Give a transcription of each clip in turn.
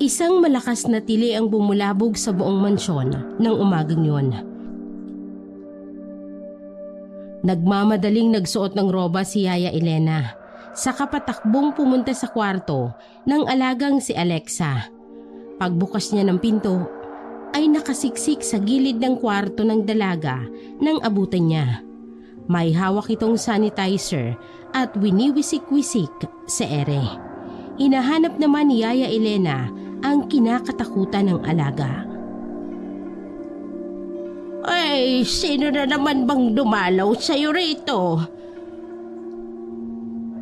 Isang malakas na tili ang bumulabog sa buong mansyon ng umagang yon. Nagmamadaling nagsuot ng roba si Yaya Elena. Saka patakbong pumunta sa kwarto ng alagang si Alexa. Pagbukas niya ng pinto, ay nakasiksik sa gilid ng kwarto ng dalaga nang abutan niya. May hawak itong sanitizer at winiwisik-wisik sa ere. Hinahanap naman ni Yaya Elena ang kinakatakutan ng alaga. Ay, sino na naman bang dumalaw sa'yo rito?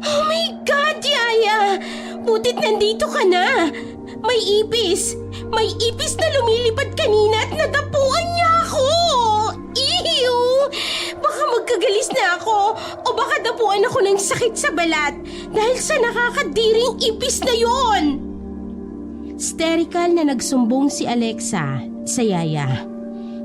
Oh my God, Yaya! Butit nandito ka na! May ipis! May ipis na lumilipad kanina at nadapuan niya ako! Ew! Baka magkagalis na ako o baka dapuan ako ng sakit sa balat dahil sa nakakadiring ipis na yon! Hysterical na nagsumbong si Alexa sa Yaya.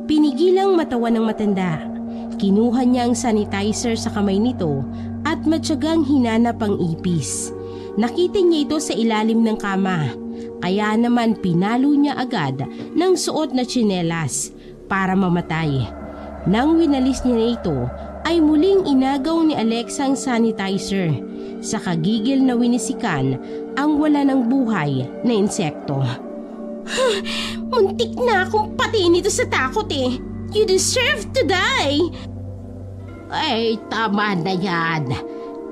Pinigilang matawa ng matanda. Kinuha niya ang sanitizer sa kamay nito at matyagang hinanap ang ipis. Nakita niya ito sa ilalim ng kama. Kaya naman pinalo niya agad ng suot na tsinelas para mamatay. Nang winalis niya na ito, ay muling inagaw ni Alexa ang sanitizer. Sa kagigil na winisikan ang wala ng buhay na insekto. Muntik na akong patiin ito sa takot eh. You deserve to die. Ay, tama na yan.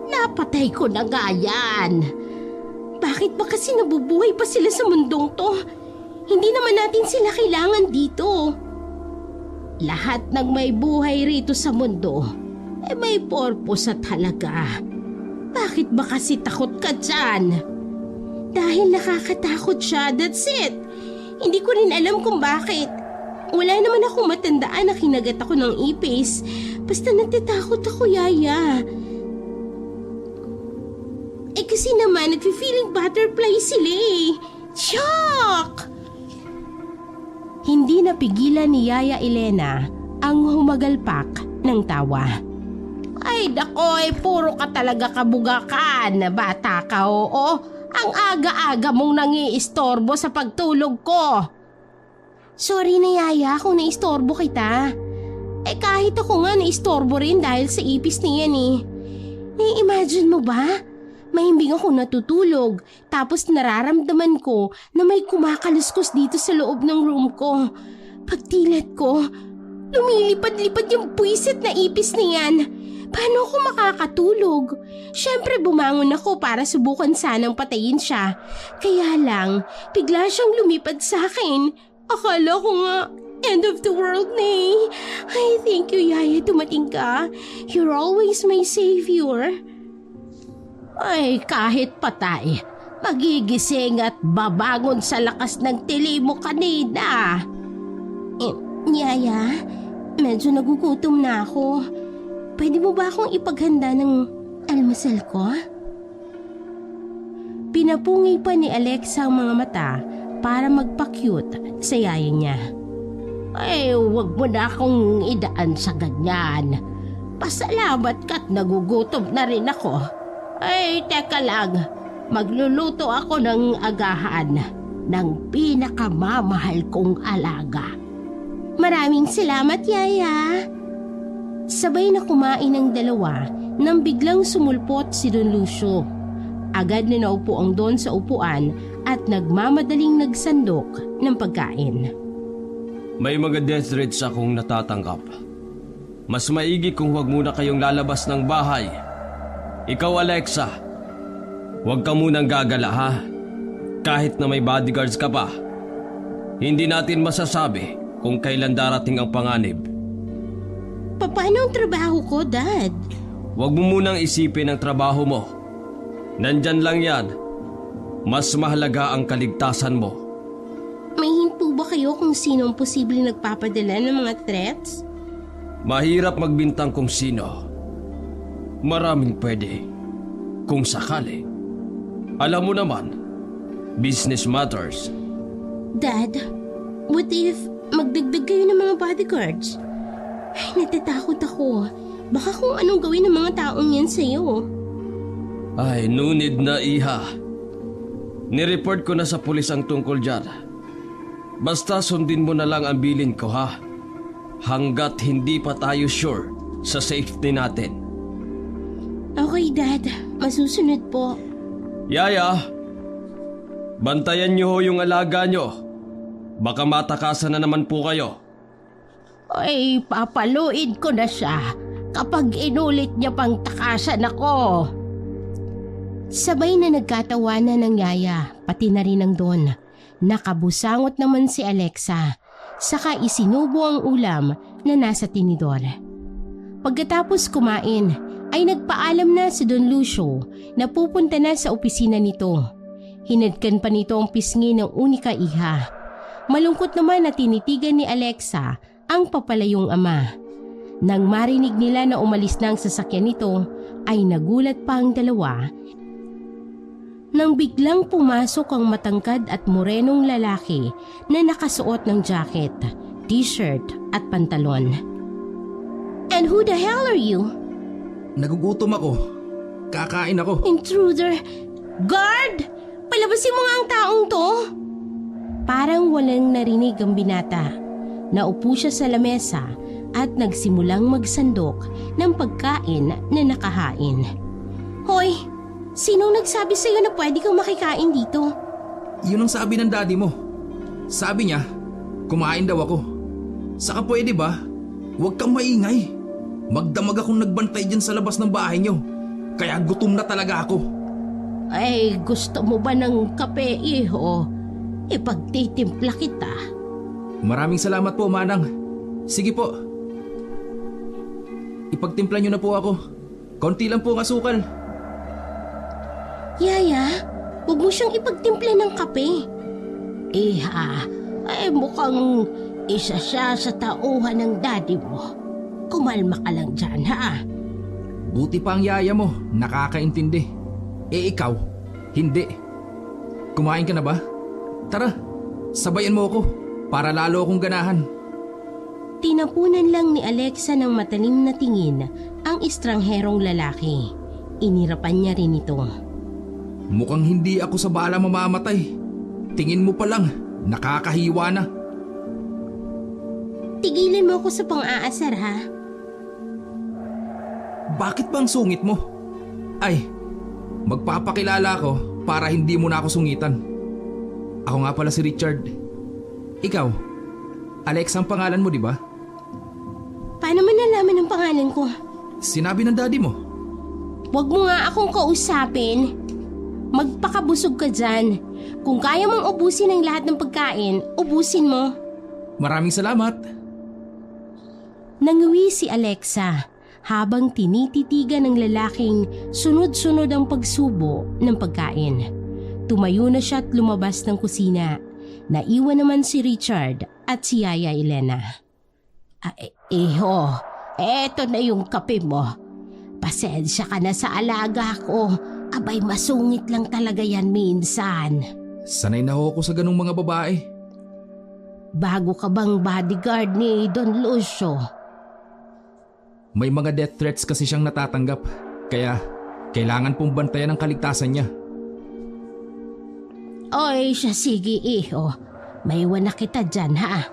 Napatay ko na nga yan. Bakit ba kasi nabubuhay pa sila sa mundong to? Hindi naman natin sila kailangan dito. Lahat ng may buhay rito sa mundo, may purpose at halaga. Bakit ba kasi takot ka dyan? Dahil nakakatakot siya, that's it. Hindi ko rin alam kung bakit. Wala naman akong matandaan na kinagat ako ng ipis. Basta natatakot ako, Yaya. Kasi naman, nag-feeling butterfly sila eh. Shock! Hindi napigilan ni Yaya Elena ang humagalpak ng tawa. Ay dakoy, puro ka talaga kabugakan. Bata ka, oo. Ang aga-aga mong nangiistorbo sa pagtulog ko. Sorry na Yaya kung naistorbo kita. Kahit ako nga naistorbo rin dahil sa ipis niyan eh. Nai-imagine mo ba? Mahimbing ako natutulog tapos nararamdaman ko na may kumakaluskos dito sa loob ng room ko. Pagtilat ko, lumilipad-lipad yung puwisit na ipis na yan. Paano ako makakatulog? Siyempre bumangon ako para subukan sanang patayin siya. Kaya lang, bigla siyang lumipad sa akin. Akala ko nga, end of the world na eh. Ay, thank you Yaya, dumating ka. You're always my savior. Ay, kahit patay, magigising at babangon sa lakas ng tili mo kanina. Yaya, medyo nagugutom na ako. Pwede mo ba akong ipaghanda ng almusal ko? Pinapungi pa ni Alexa ang mga mata para magpa-cute sa yaya niya. Ay, wag mo na akong idaan sa ganyan. Pasalamat ka't nagugutom na rin ako. Ay, teka lang. Magluluto ako ng agahan ng pinakamamahal kong alaga. Maraming salamat, Yaya. Sabay na kumain ng dalawa nang biglang sumulpot si Don Lucio. Agad na naupo ang Don sa upuan at nagmamadaling nagsandok ng pagkain. May mga death threats akong natatanggap. Mas maigi kung huwag muna kayong lalabas ng bahay. Ikaw, Alexa, huwag ka munang gagala ha. Kahit na may bodyguards ka pa, hindi natin masasabi kung kailan darating ang panganib. Paano ang trabaho ko, Dad? Huwag mo munang isipin ang trabaho mo. Nandyan lang yan. Mas mahalaga ang kaligtasan mo. May hint po ba kayo kung sino ang posible nagpapadala ng mga threats? Mahirap magbintang kung sino. Maraming pwede, kung sakali. Alam mo naman, business matters. Dad, what if magdagdag kayo ng mga bodyguards? Ay, natatakot ako. Baka kung anong gawin ng mga taong yan sa'yo. Ay, no need na, iha. Nireport ko na sa pulis ang tungkol dyan. Basta sundin mo na lang ang bilin ko, ha? Hanggat hindi pa tayo sure sa safety natin. Okay, Dad. Masusunod po. Yaya, bantayan niyo ho yung alaga niyo. Baka matakasan na naman po kayo. Ay, papaluin ko na siya kapag inulit niya pang takasan ako. Sabay na nagkatawanan ng Yaya, pati na rin ang Don. Nakabusangot naman si Alexa, saka isinubo ang ulam na nasa tinidor. Pagkatapos kumain, ay nagpaalam na si Don Lucio na pupunta na sa opisina nito. Hinadkan pa nito ang pisngi ng unika iha. Malungkot naman na tinitigan ni Alexa ang papalayong ama. Nang marinig nila na umalis na ang sasakyan nito, ay nagulat pa ang dalawa nang biglang pumasok ang matangkad at morenong lalaki na nakasuot ng jacket, t-shirt at pantalon. And who the hell are you? Nagugutom ako. Kakain ako. Intruder! Guard! Palabasin mo nga ang taong to! Parang walang narinig ang binata. Naupo siya sa lamesa at nagsimulang magsandok ng pagkain na nakahain. Hoy! Sinong nagsabi sa'yo na pwede kang makikain dito? Yun ang sabi ng daddy mo. Sabi niya, kumain daw ako. Saka pwede ba? Huwag kang maingay. Magdamag akong nagbantay dyan sa labas ng bahay niyo. Kaya gutom na talaga ako. Ay, gusto mo ba ng kape, iho? Ipagtitimpla kita. Maraming salamat po, Manang. Sige po. Ipagtimpla niyo na po ako. Konti lang po ang asukal. Yaya, huwag mo siyang ipagtimpla ng kape. Iha, ay mukhang isa siya sa tauhan ng daddy mo. Kumalma ka lang dyan, ha? Buti pa ang yaya mo, nakakaintindi. Ikaw, hindi. Kumain ka na ba? Tara, sabayan mo ako para lalo akong ganahan. Tinapunan lang ni Alexa ng matalim na tingin ang estrangherong lalaki. Inirapan niya rin ito. Mukhang hindi ako sa bala mamamatay. Tingin mo pa lang, nakakahiwa na. Tigilan mo ako sa pang-aasar, ha? Bakit bang sungit mo? Ay, magpapakilala ko para hindi mo na ako sungitan. Ako nga pala si Richard. Ikaw, Alex ang pangalan mo, di ba? Paano mo nalaman ang pangalan ko? Sinabi ng daddy mo. Huwag mo nga akong kausapin. Magpakabusog ka dyan. Kung kaya mong ubusin ang lahat ng pagkain, ubusin mo. Maraming salamat. Nanguwi si Alexa habang tinititigan ng lalaking sunod-sunod ang pagsubo ng pagkain. Tumayo na siya at lumabas ng kusina. Naiwan naman si Richard at si Yaya Elena. Iho, eto na yung kape mo. Pasensya ka na sa alaga ko. Abay, masungit lang talaga yan minsan. Sanay na ako sa ganung mga babae. Bago ka bang bodyguard ni Don Lucio? May mga death threats kasi siyang natatanggap. Kaya kailangan pong bantayan ang kaligtasan niya. Oy, siya sige iho. Maiwan na kita dyan, ha?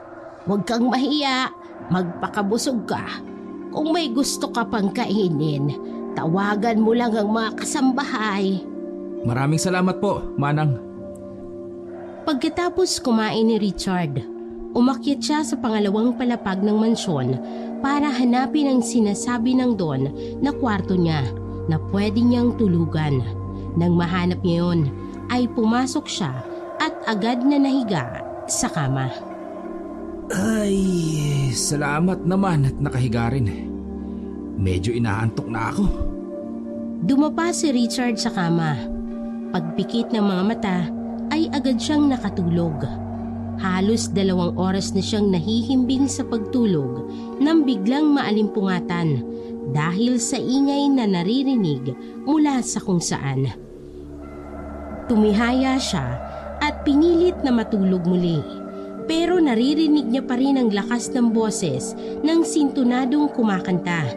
Huwag kang mahiya. Magpakabusog ka. Kung may gusto ka pang kainin, tawagan mo lang ang mga kasambahay. Maraming salamat po, Manang. Pagkatapos kumain ni Richard, umakyat siya sa pangalawang palapag ng mansyon para hanapin ang sinasabi ng Don na kwarto niya na pwede niyang tulugan. Nang mahanap niya yun, ay pumasok siya at agad na nahiga sa kama. Ay, salamat naman at nakahiga rin. Medyo inaantok na ako. Dumapa si Richard sa kama. Pagpikit ng mga mata ay agad siyang nakatulog. Halos 2 oras na siyang nahihimbing sa pagtulog nang biglang maalimpungatan dahil sa ingay na naririnig mula sa kung saan. Tumihaya siya at pinilit na matulog muli. Pero naririnig niya pa rin ang lakas ng boses ng sintunadong kumakanta.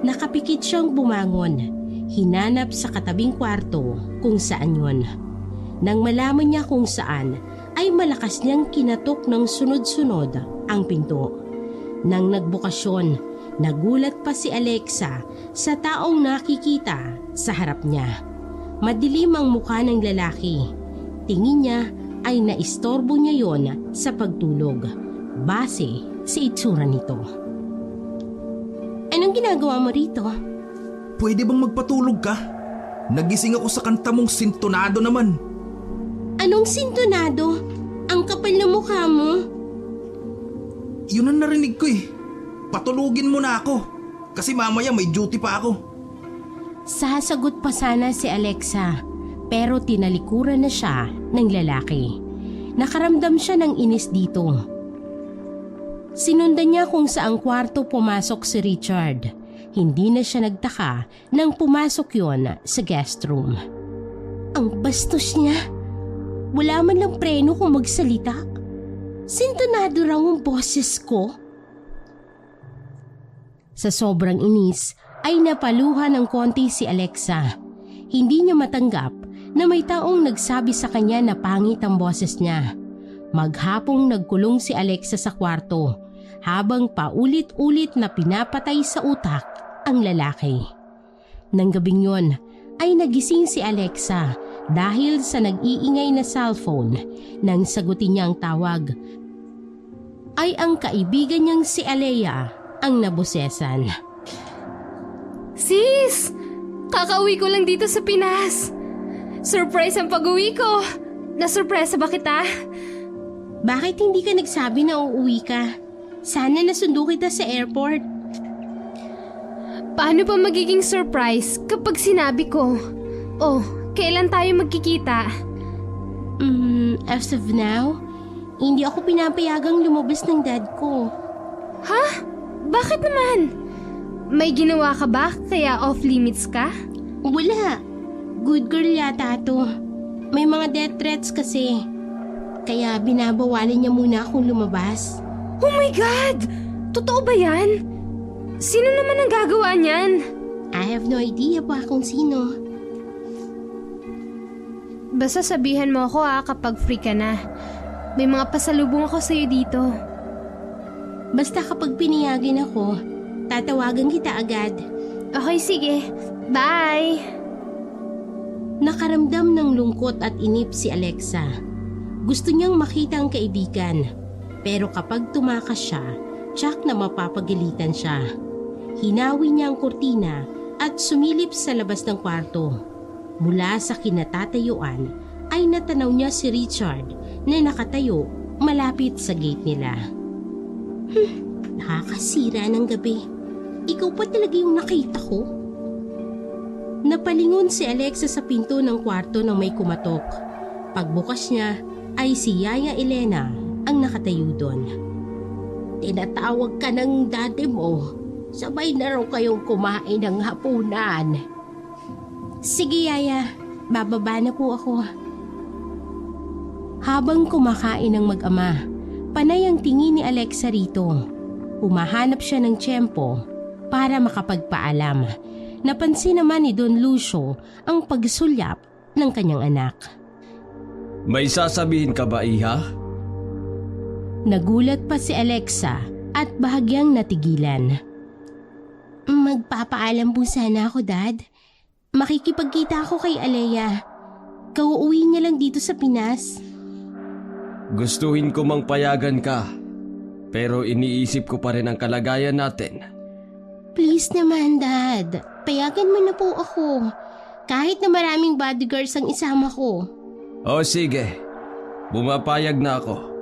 Nakapikit siyang bumangon. Hinanap sa katabing kwarto kung saan yun. Nang malaman niya kung saan, ay malakas niyang kinatok ng sunod-sunod ang pinto. Nang nagbukasyon, nagulat pa si Alexa sa taong nakikita sa harap niya. Madilim ang mukha ng lalaki. Tingin niya ay naistorbo niya yon sa pagtulog, base sa itsura nito. Anong ginagawa mo rito? Pwede bang magpatulog ka? Nagising ako sa kanta mong sintonado naman. Anong sintonado? Ang kapal na mukha mo. Yun ang narinig ko eh. Patulugin mo na ako. Kasi mamaya may duty pa ako. Sasagot pa sana si Alexa, pero tinalikuran na siya ng lalaki. Nakaramdam siya ng inis dito. Sinundan niya kung saang kwarto pumasok si Richard. Hindi na siya nagtaka nang pumasok yon sa guest room. Ang bastos niya. Wala man lang preno kung magsalita. Sintonado raw ang boses ko. Sa sobrang inis ay napaluha ng konti si Alexa. Hindi niya matanggap na may taong nagsabi sa kanya na pangit ang boses niya. Maghapong nagkulong si Alexa sa kwarto habang paulit-ulit na pinapatay sa utak ang lalaki. Nang gabing yon ay nagising si Alexa dahil sa nag-iingay na cellphone. Nang sagutin niya ang tawag, ay ang kaibigan niyang si Alea ang nabosesan. Sis! Kakauwi ko lang dito sa Pinas. Surprise ang pag-uwi ko. Nasurpresa ba kita? Bakit hindi ka nagsabi na uuwi ka? Sana nasundo kita sa airport. Paano pa magiging surprise kapag sinabi ko? Oh, kailan tayo magkikita? As of now, hindi ako pinapayagang lumabas ng dad ko. Ha? Bakit naman? May ginawa ka ba kaya off-limits ka? Wala. Good girl yata to. May mga death threats kasi. Kaya binabawalan niya muna akong lumabas. Oh my God! Totoo ba yan? Sino naman ang gagawa niyan? I have no idea pa kung sino. Basta sabihan mo ako kapag free ka na. May mga pasalubong ako sa'yo dito. Basta kapag pinayagan ako, tatawagan kita agad. Okay, sige. Bye! Nakaramdam ng lungkot at inip si Alexa. Gusto niyang makita ang kaibigan. Pero kapag tumakas siya, tiyak na mapapagalitan siya. Hinawi niya ang kurtina at sumilip sa labas ng kwarto. Mula sa kinatatayuan ay natanaw niya si Richard na nakatayo malapit sa gate nila. Nakakasira ng gabi. Ikaw pa talaga yung nakita ko? Napalingon si Alexa sa pinto ng kwarto nang may kumatok. Pagbukas niya ay si Yaya Elena ang nakatayo doon. Tinatawag ka ng daddy mo. Sabay na raw kayong kumain ng hapunan. Sige Yaya, bababa na po ako. Habang kumakain ang mag-ama, panay ang tingin ni Alexa rito. Humahanap siya ng tiyempo para makapagpaalam. Napansin naman ni Don Lucio ang pagsulyap ng kanyang anak. May sasabihin ka ba, Iha? Nagulat pa si Alexa at bahagyang natigilan. Magpapaalam po sana ako, Dad. Makikipagkita ako kay Alea. Kauuwi niya lang dito sa Pinas. Gustuhin ko mang payagan ka, pero iniisip ko pa rin ang kalagayan natin. Please naman, Dad. Payagan mo na po ako. Kahit na maraming bodyguards ang isama ko. O sige, bumapayag na ako.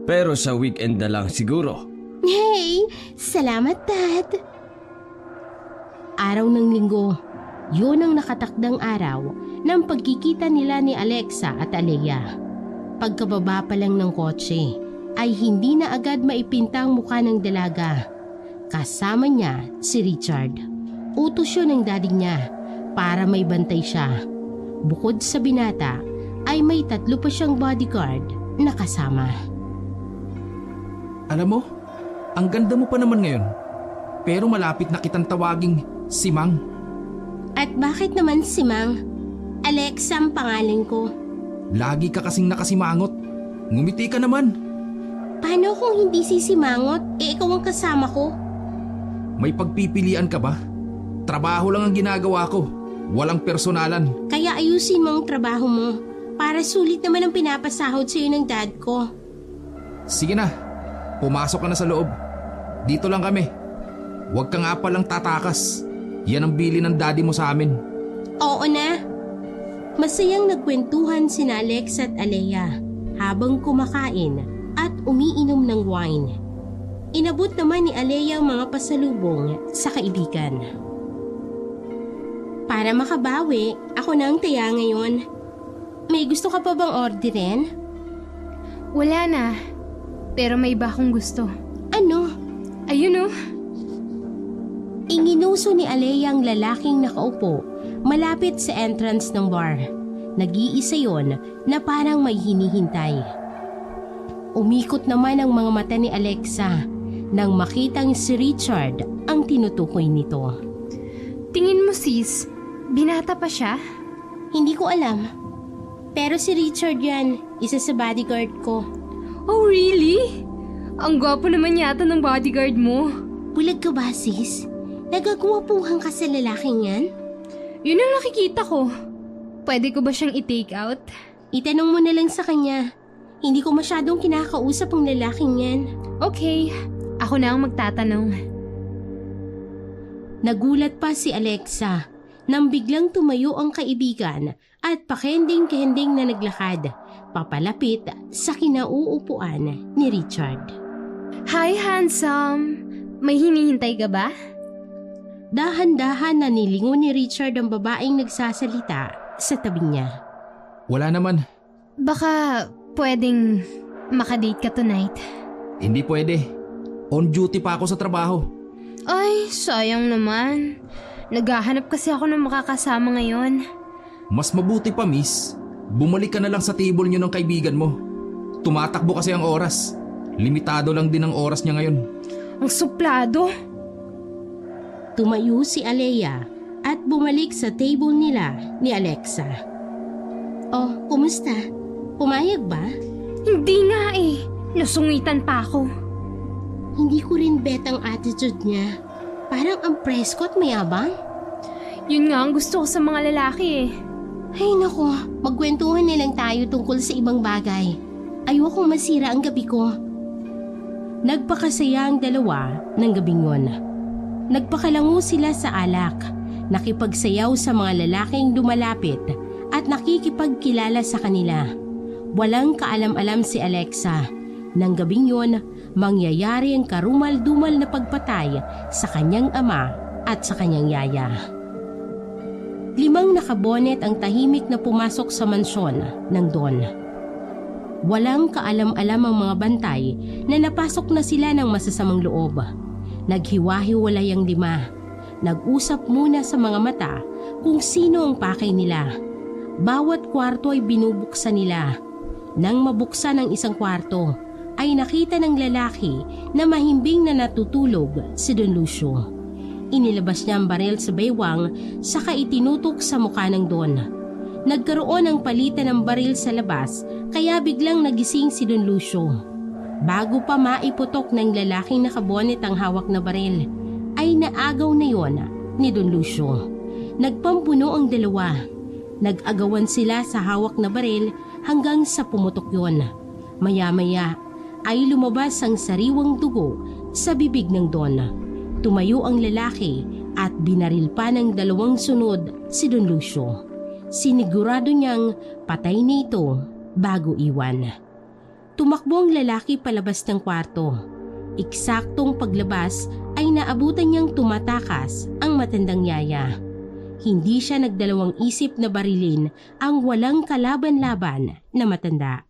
Pero sa weekend na lang siguro. Hey, salamat, Dad. Araw ng linggo, yun ang nakatakdang araw ng pagkikita nila ni Alexa at Alea. Pagkababa pa lang ng kotse, ay hindi na agad maipinta ang mukha ng dalaga. Kasama niya si Richard. Utos yun ng daddy niya para may bantay siya. Bukod sa binata, ay may 3 pa siyang bodyguard na kasama. Alam mo, ang ganda mo pa naman ngayon. Pero malapit na kitang tawaging si Mang. At bakit naman si Mang? Alexa ang pangalan ko. Lagi ka kasing nakasimangot. Ngumiti ka naman. Paano kung hindi sisimangot? Ikaw ang kasama ko. May pagpipilian ka ba? Trabaho lang ang ginagawa ko. Walang personalan. Kaya ayusin mo ang trabaho mo. Para sulit naman ang pinapasahod sa'yo ng dad ko. Sige na, pumasok ka na sa loob. Dito lang kami. Huwag ka nga palang tatakas. Yan ang bili ng daddy mo sa amin. Oo na. Masayang nagkwentuhan sina Alex at Alea habang kumakain at umiinom ng wine. Inabot naman ni Alea ang mga pasalubong sa kaibigan. Para makabawi, ako na ang taya ngayon. May gusto ka pa bang orderin? Wala na. Pero may iba akong gusto. Ano? Ayun oh. Inginuso ni Alea ang lalaking nakaupo malapit sa entrance ng bar. Nag-iisa yon na parang may hinihintay. Umikot naman ang mga mata ni Alexa nang makitang si Richard ang tinutukoy nito. Tingin mo sis, binata pa siya? Hindi ko alam. Pero si Richard yan, isa sa bodyguard ko. Oh really? Ang gwapo naman yata ng bodyguard mo. Bulag ka ba sis? Nagagwapuhan ka sa lalaking yan? Yun ang nakikita ko. Pwede ko ba siyang i-take out? Itanong mo na lang sa kanya. Hindi ko masyadong kinakausap ang lalaking yan. Okay, ako na ang magtatanong. Nagulat pa si Alexa nang biglang tumayo ang kaibigan at pakending-kending na naglakad papalapit sa kinauupuan ni Richard. Hi handsome! May hinihintay ka ba? Dahan-dahan na nilingon ni Richard ang babaeng nagsasalita sa tabi niya. Wala naman. Baka pwedeng makadate ka tonight. Hindi pwede. On duty pa ako sa trabaho. Ay, sayang naman. Naghahanap kasi ako ng makakasama ngayon. Mas mabuti pa miss, bumalik ka na lang sa table niyo ng kaibigan mo. Tumatakbo kasi ang oras. Limitado lang din ang oras niya ngayon. Ang suplado. Tumayo si Alea at bumalik sa table nila ni Alexa. Oh, kumusta? Pumayag ba? Hindi nga eh. Nasungitan pa ako. Hindi ko rin bet ang attitude niya. Parang ang presko at mayabang. Yun nga ang gusto ko sa mga lalaki eh. Ay nako, magkwentuhan na lang tayo tungkol sa ibang bagay. Ayokong masira ang gabi ko. Nagpakasaya ang dalawa ng gabing yun. Nagpakalango sila sa alak, nakipagsayaw sa mga lalaking dumalapit at nakikipagkilala sa kanila. Walang kaalam-alam si Alexa. Nang gabing yun, mangyayari ang karumal-dumal na pagpatay sa kanyang ama at sa kanyang yaya. 5 nakabonet ang tahimik na pumasok sa mansyon ng Don. Walang kaalam-alam ang mga bantay na napasok na sila ng masasamang loob. Naghiwa-hiwalay ang 5. Nag-usap muna sa mga mata kung sino ang pakay nila. Bawat kwarto ay binubuksan nila. Nang mabuksan ang isang kwarto, ay nakita ng lalaki na mahimbing na natutulog si Don Lucio. Inilabas niya ang baril sa baywang saka itinutok sa mukha ng Don. Nagkaroon ng palitan ng baril sa labas kaya biglang nagising si Don Lucio. Bago pa maiputok ng lalaking nakabonet ang hawak na baril, ay naagaw na yon ni Don Lucio. Nagpampuno ang dalawa. Nag-agawan sila sa hawak na baril hanggang sa pumutok yon. Maya-maya ay lumabas ang sariwang dugo sa bibig ng Don. Tumayo ang lalaki at binaril pa ng 2 sunod si Don Lucio. Sinigurado niyang patay na ito bago iwan. Tumakbo ang lalaki palabas ng kwarto. Eksaktong paglabas ay naabutan niyang tumatakas ang matandang yaya. Hindi siya nagdalawang isip na barilin ang walang kalaban-laban na matanda.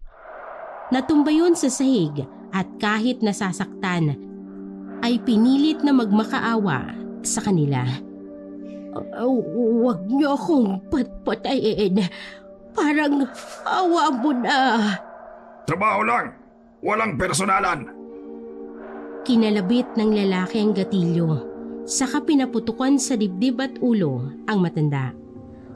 Natumba yun sa sahig at kahit nasasaktan, ay pinilit na magmakaawa sa kanila. Huwag niyo akong patpatayin. Parang awa mo na. Trabaho lang! Walang personalan! Kinalabit ng lalaki ang gatilyo. Saka pinaputukan sa dibdib at ulo ang matanda.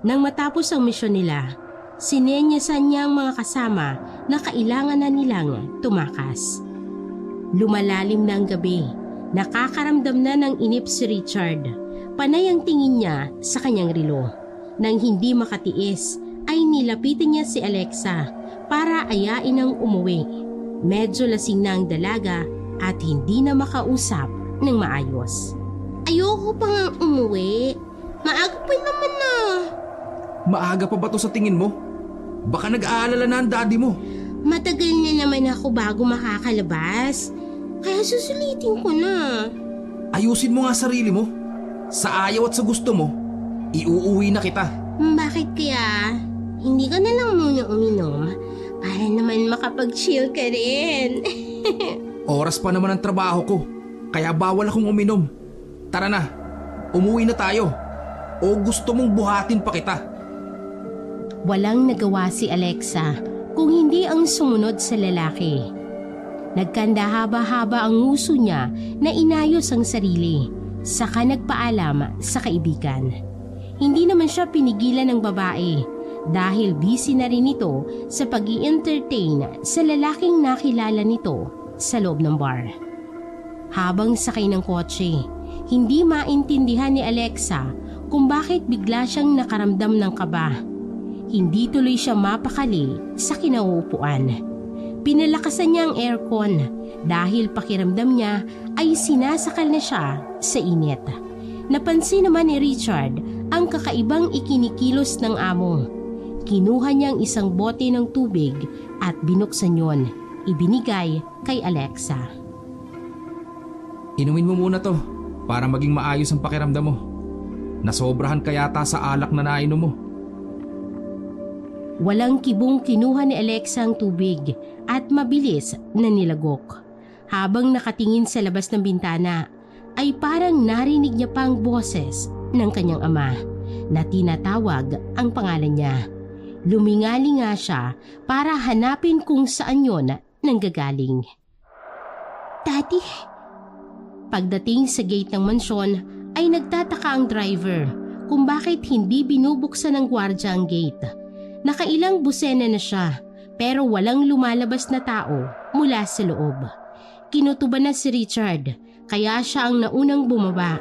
Nang matapos ang misyon nila, Sinenyasan niya ang mga kasama na kailangan na nilang tumakas. Lumalalim na ang gabi. Nakakaramdam na ng inip si Richard. Panay ang tingin niya sa kanyang relo. Nang hindi makatiis, ay nilapitan niya si Alexa para ayain ang umuwi. Medyo lasing na ang dalaga at hindi na makausap ng maayos. Ayoko pa nga umuwi. Maaga pa naman na. Maaga pa ba to sa tingin mo? Baka nag-aalala na ang daddy mo. Matagal na naman ako bago makakalabas. Kaya susulitin ko na. Ayusin mo nga sarili mo. Sa ayaw at sa gusto mo, iuuwi na kita. Bakit kaya? Hindi ka na lang muna uminom para naman makapag-chill ka rin. Oras pa naman ang trabaho ko, kaya bawal akong uminom. Tara na, umuwi na tayo. O gusto mong buhatin pa kita? Walang nagawa si Alexa kung hindi ang sumunod sa lalaki. Nagkanda haba-haba ang nguso niya na inayos ang sarili, saka nagpaalam sa kaibigan. Hindi naman siya pinigilan ng babae dahil busy na rin ito sa pag-i-entertain sa lalaking nakilala nito sa loob ng bar. Habang sakay ng kotse, hindi maintindihan ni Alexa kung bakit bigla siyang nakaramdam ng kaba. Hindi tuloy siya mapakali sa kinauupuan. Pinalakasan niya ang aircon dahil pakiramdam niya ay sinasakal na siya sa init. Napansin naman ni Richard ang kakaibang ikinikilos ng amo. Kinuha niyang isang bote ng tubig at binuksan yon. Ibinigay kay Alexa. Inumin mo muna to para maging maayos ang pakiramdam mo. Nasobrahan ka yata sa alak na nainom mo. Walang kibong kinuha ni Alexa ang tubig at mabilis na nilagok. Habang nakatingin sa labas ng bintana, ay parang narinig niya pa ang boses ng kanyang ama na tinatawag ang pangalan niya. Lumingali nga siya para hanapin kung saan yon nanggagaling. Daddy? Pagdating sa gate ng mansyon ay nagtataka ang driver kung bakit hindi binubuksan ng gwardya ang gate. Nakailang busena na siya pero walang lumalabas na tao mula sa loob. Kinutuban na si Richard kaya siya ang naunang bumaba.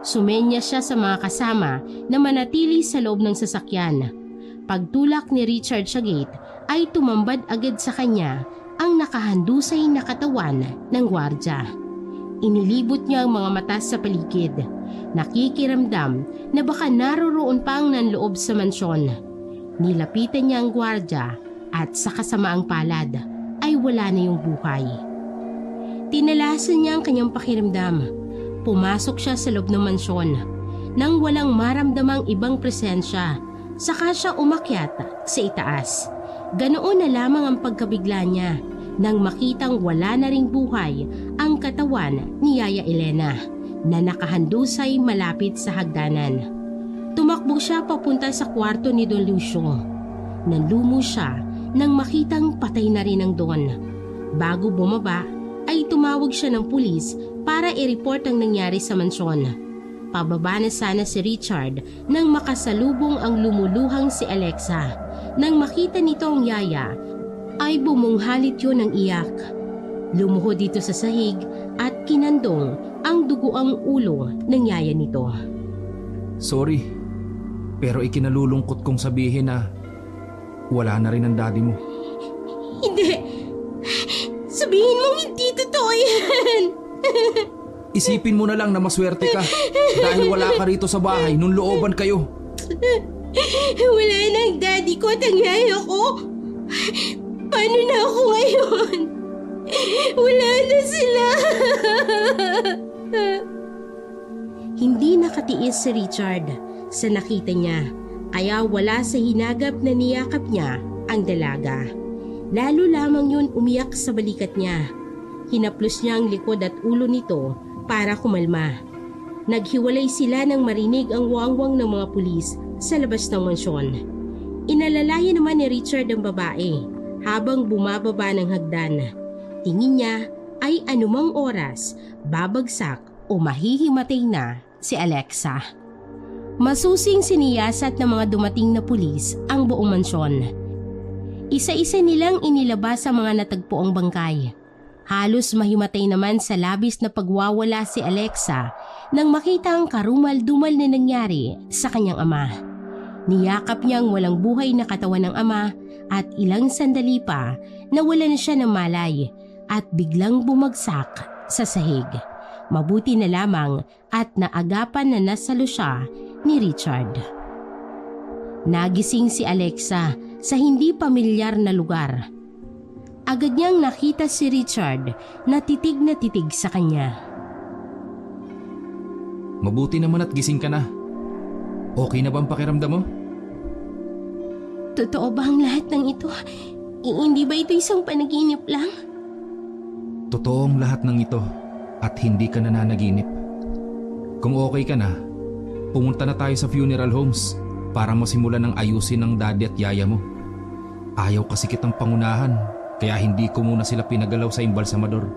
Sumenya siya sa mga kasama na manatili sa loob ng sasakyan. Pagtulak ni Richard sa gate ay tumambad agad sa kanya ang nakahandusay na katawan ng gwardya. Inilibot niya ang mga mata sa paligid. Nakikiramdam na baka naroroon pa ang nanloob sa mansyon. Nilapitan niya ang gwardya at sa kasamaang palad ay wala na yung buhay. Tinalasan niya ang kanyang pakiramdam. Pumasok siya sa loob ng mansyon. Nang walang maramdamang ibang presensya, saka siya umakyat sa itaas. Ganoon na lamang ang pagkabigla niya nang makitang wala na ring buhay ang katawan ni Yaya Elena na nakahandusay malapit sa hagdanan. Tumakbo siya papunta sa kwarto ni Don Lucio. Nalumo siya nang makitang patay na rin ang Don. Bago bumaba ay tumawag siya ng pulis para i-report ang nangyari sa mansyon. Pababa na sana si Richard nang makasalubong ang lumuluhang si Alexa. Nang makita nito ang yaya ay bumunghalit yun ng iyak. Lumuhod dito sa sahig at kinandong ang duguang ulo ng yaya nito. Sorry, pero ikinalulungkot kong sabihin na wala na rin ang daddy mo. Hindi! Sabihin mong hindi totoo yan! Isipin mo na lang na maswerte ka dahil wala ka rito sa bahay nung looban kayo. Wala na ang daddy ko at ang yaya ko. Paano na ako ngayon? Wala na sila. Hindi nakatiis si Richard sa nakita niya, kaya wala sa hinagap na niyakap niya ang dalaga. Lalo lamang yun umiyak sa balikat niya. Hinaplos niya ang likod at ulo nito para kumalma. Naghiwalay sila nang marinig ang wangwang ng mga pulis sa labas ng mansyon. Inalalayan naman ni Richard ang babae habang bumababa ng hagdan. Tingin niya ay anumang oras babagsak o mahihimatay na si Alexa. Masusing siniyasat ng mga dumating na pulis ang buong mansyon. Isa-isa nilang inilabas ang mga natagpoong bangkay. Halos mahimatay naman sa labis na pagwawala si Alexa nang makita ang karumal-dumal na nangyari sa kanyang ama. Niyakap niya ang walang buhay na katawan ng ama at ilang sandali pa nawala na siya ng malay at biglang bumagsak sa sahig. Mabuti na lamang at naagapan na nasalo siya ni Richard. Nagising si Alexa sa hindi pamilyar na lugar. Agad niyang nakita si Richard na titig sa kanya. Mabuti naman at gising ka na. Okay na ba ang pakiramdam mo? Totoo ba ang lahat ng ito? Hindi ba ito isang panaginip lang? Totoo ang lahat ng ito at hindi ka nananaginip. Kung okay ka na, pumunta na tayo sa funeral homes para masimulan ng ayusin ng daddy at yaya mo. Ayaw kasi kitang pangunahan kaya hindi ko muna sila pinagalaw sa imbalsamador.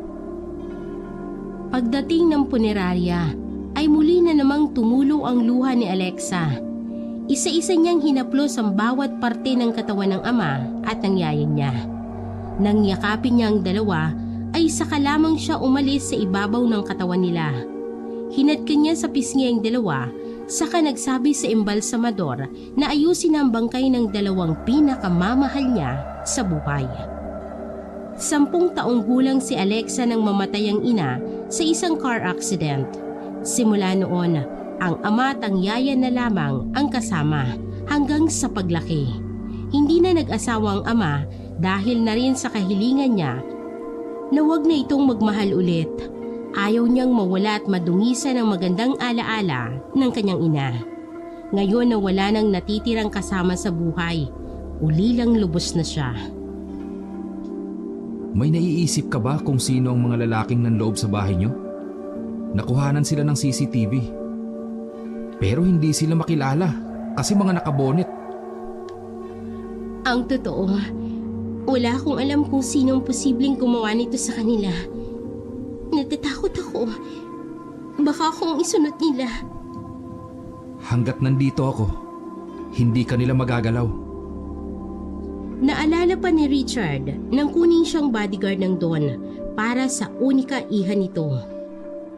Pagdating ng punerarya ay muli na namang tumulo ang luha ni Alexa. Isa-isa niyang hinaplos ang bawat parte ng katawan ng ama at ng yaya niya. Nang yakapin niya ang dalawa ay saka lamang siya umalis sa ibabaw ng katawan nila. Hinatkan niya sa pisngi ang dalawa, saka nagsabi sa embalsamador na ayusin ang bangkay ng dalawang pinakamamahal niya sa buhay. 10 taong gulang si Alexa nang mamatay ang ina sa isang car accident. Simula noon, ang ama at ang yaya na lamang ang kasama hanggang sa paglaki. Hindi na nag-asawa ang ama dahil na rin sa kahilingan niya na wag na itong magmahal ulit. Ayaw niyang mawala at madungisan ng magandang alaala ng kanyang ina. Ngayon na wala nang natitirang kasama sa buhay, ulilang lubos na siya. May naiisip ka ba kung sino ang mga lalaking nanloob sa bahay niyo? Nakuhanan sila ng CCTV. Pero hindi sila makilala kasi mga nakabonet. Ang totoo, wala akong alam kung sino ang posibleng gumawa nito sa kanila. Natatakot ako. Baka akong isunod nila. Hanggat nandito ako, hindi ka nila magagalaw. Naalala pa ni Richard nang kunin siyang bodyguard ng Don para sa unika iha nito.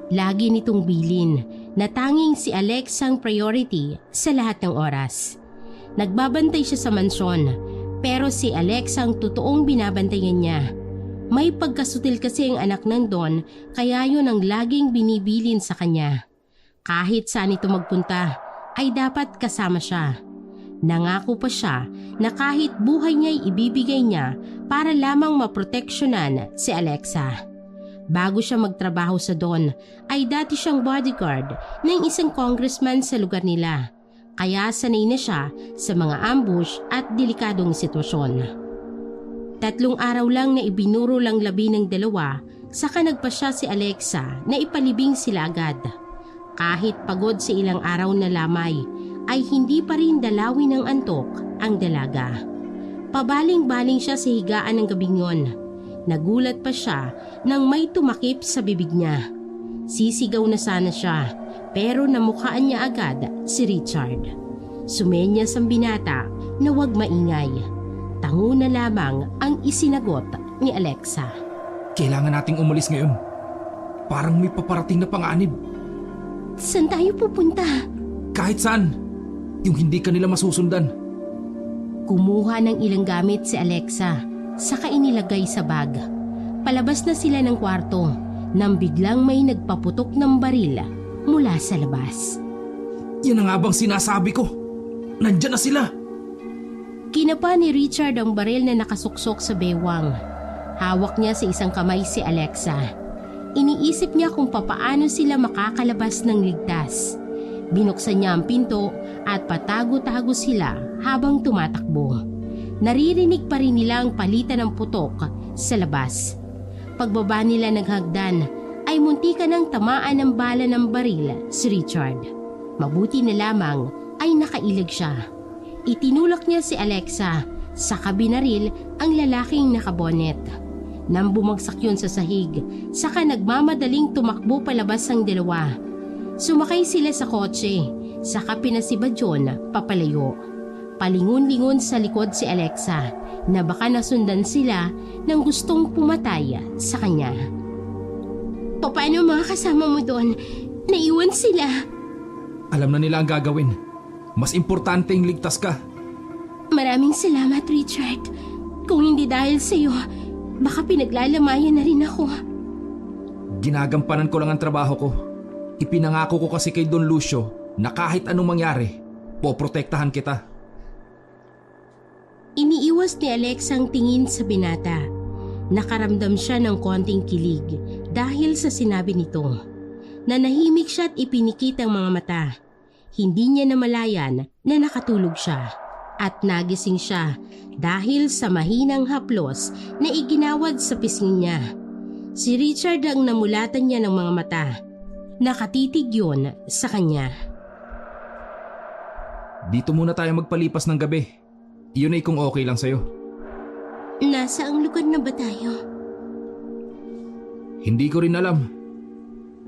Lagi nitong bilin na tanging si Alex ang priority sa lahat ng oras. Nagbabantay siya sa mansyon pero si Alex ang totoong binabantayan niya. May pagkasutil kasi ang anak ng Don kaya yun ang laging binibilin sa kanya. Kahit saan ito magpunta ay dapat kasama siya. Nangako pa siya na kahit buhay niya'y ibibigay niya para lamang maproteksyonan si Alexa. Bago siya magtrabaho sa Don ay dati siyang bodyguard ng isang congressman sa lugar nila. Kaya sanay na siya sa mga ambush at delikadong sitwasyon. 3 araw lang na ibinuro lang labi ng dalawa, saka nagpa siya si Alexa na ipalibing sila agad. Kahit pagod sa ilang araw na lamay, ay hindi pa rin dalawin ng antok ang dalaga. Pabaling-baling siya sa higaan ng gabing yon. Nagulat pa siya nang may tumakip sa bibig niya. Sisigaw na sana siya, pero namukhaan niya agad si Richard. Sumenyas ang binata na huwag maingay. Tango na lamang ang isinagot ni Alexa. Kailangan nating umalis ngayon. Parang may paparating na panganib. Saan tayo pupunta? Kahit saan. Yung hindi ka nila masusundan. Kumuha ng ilang gamit si Alexa, saka inilagay sa bag. Palabas na sila ng kwarto nang biglang may nagpaputok ng baril mula sa labas. Yan ang nga bang sinasabi ko. Nandyan na sila. Kinapa ni Richard ang baril na nakasuksok sa bewang. Hawak niya sa isang kamay si Alexa. Iniisip niya kung papaano sila makakalabas ng ligtas. Binuksan niya ang pinto at patago-tago sila habang tumatakbo. Naririnig pa rin nila ang palitan ng putok sa labas. Pagbaba nila ng hagdan ay muntikan ng tamaan ng bala ng baril si Richard. Mabuti na lamang ay nakailag siya. Itinulak niya si Alexa sa kabinaril ang lalaking nakabonet. Nang bumagsak yun sa sahig, saka nagmamadaling tumakbo palabas ang dalawa. Sumakay sila sa kotse. Saka pinasibadyon papalayo. Palingon-lingon sa likod si Alexa na baka nasundan sila ng gustong pumatay sa kanya. Paano mga kasama mo doon? Naiwan sila. Alam na nila ang gagawin. Mas importante yung ligtas ka. Maraming salamat, Richard. Kung hindi dahil sa iyo, baka pinaglalamayan na rin ako. Ginagampanan ko lang ang trabaho ko. Ipinangako ko kasi kay Don Lucio na kahit anong mangyari, poprotektahan kita. Iniiwas ni Alex ang tingin sa binata. Nakaramdam siya ng konting kilig dahil sa sinabi nito. Nanahimik siya at ipinikit ang mga mata. Hindi niya namalayan na nakatulog siya at nagising siya dahil sa mahinang haplos na iginawad sa pisngi niya. Si Richard ang namulatan niya ng mga mata. Nakatitig yun sa kanya. Dito muna tayo magpalipas ng gabi. Iyon ay kung okay lang sa'yo. Nasa ang lugar na ba tayo? Hindi ko rin alam.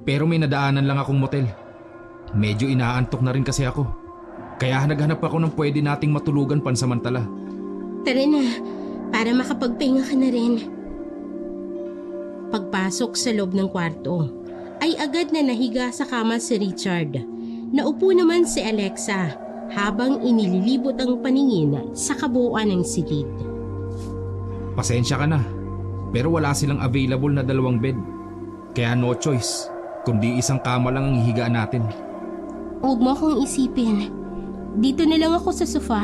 Pero may nadaanan lang akong motel. Medyo inaantok na rin kasi ako. Kaya naghanap ako ng pwede nating matulugan pansamantala. Tara na, para makapagpahinga ka na rin. Pagpasok sa loob ng kwarto, ay agad na nahiga sa kama si Richard. Naupo naman si Alexa habang inililibot ang paningin sa kabuuan ng silid. Pasensya ka na. Pero wala silang available na 2 bed. Kaya no choice, kundi isang kama lang ang ihigaan natin. Huwag mo akong isipin. Dito na lang ako sa sofa.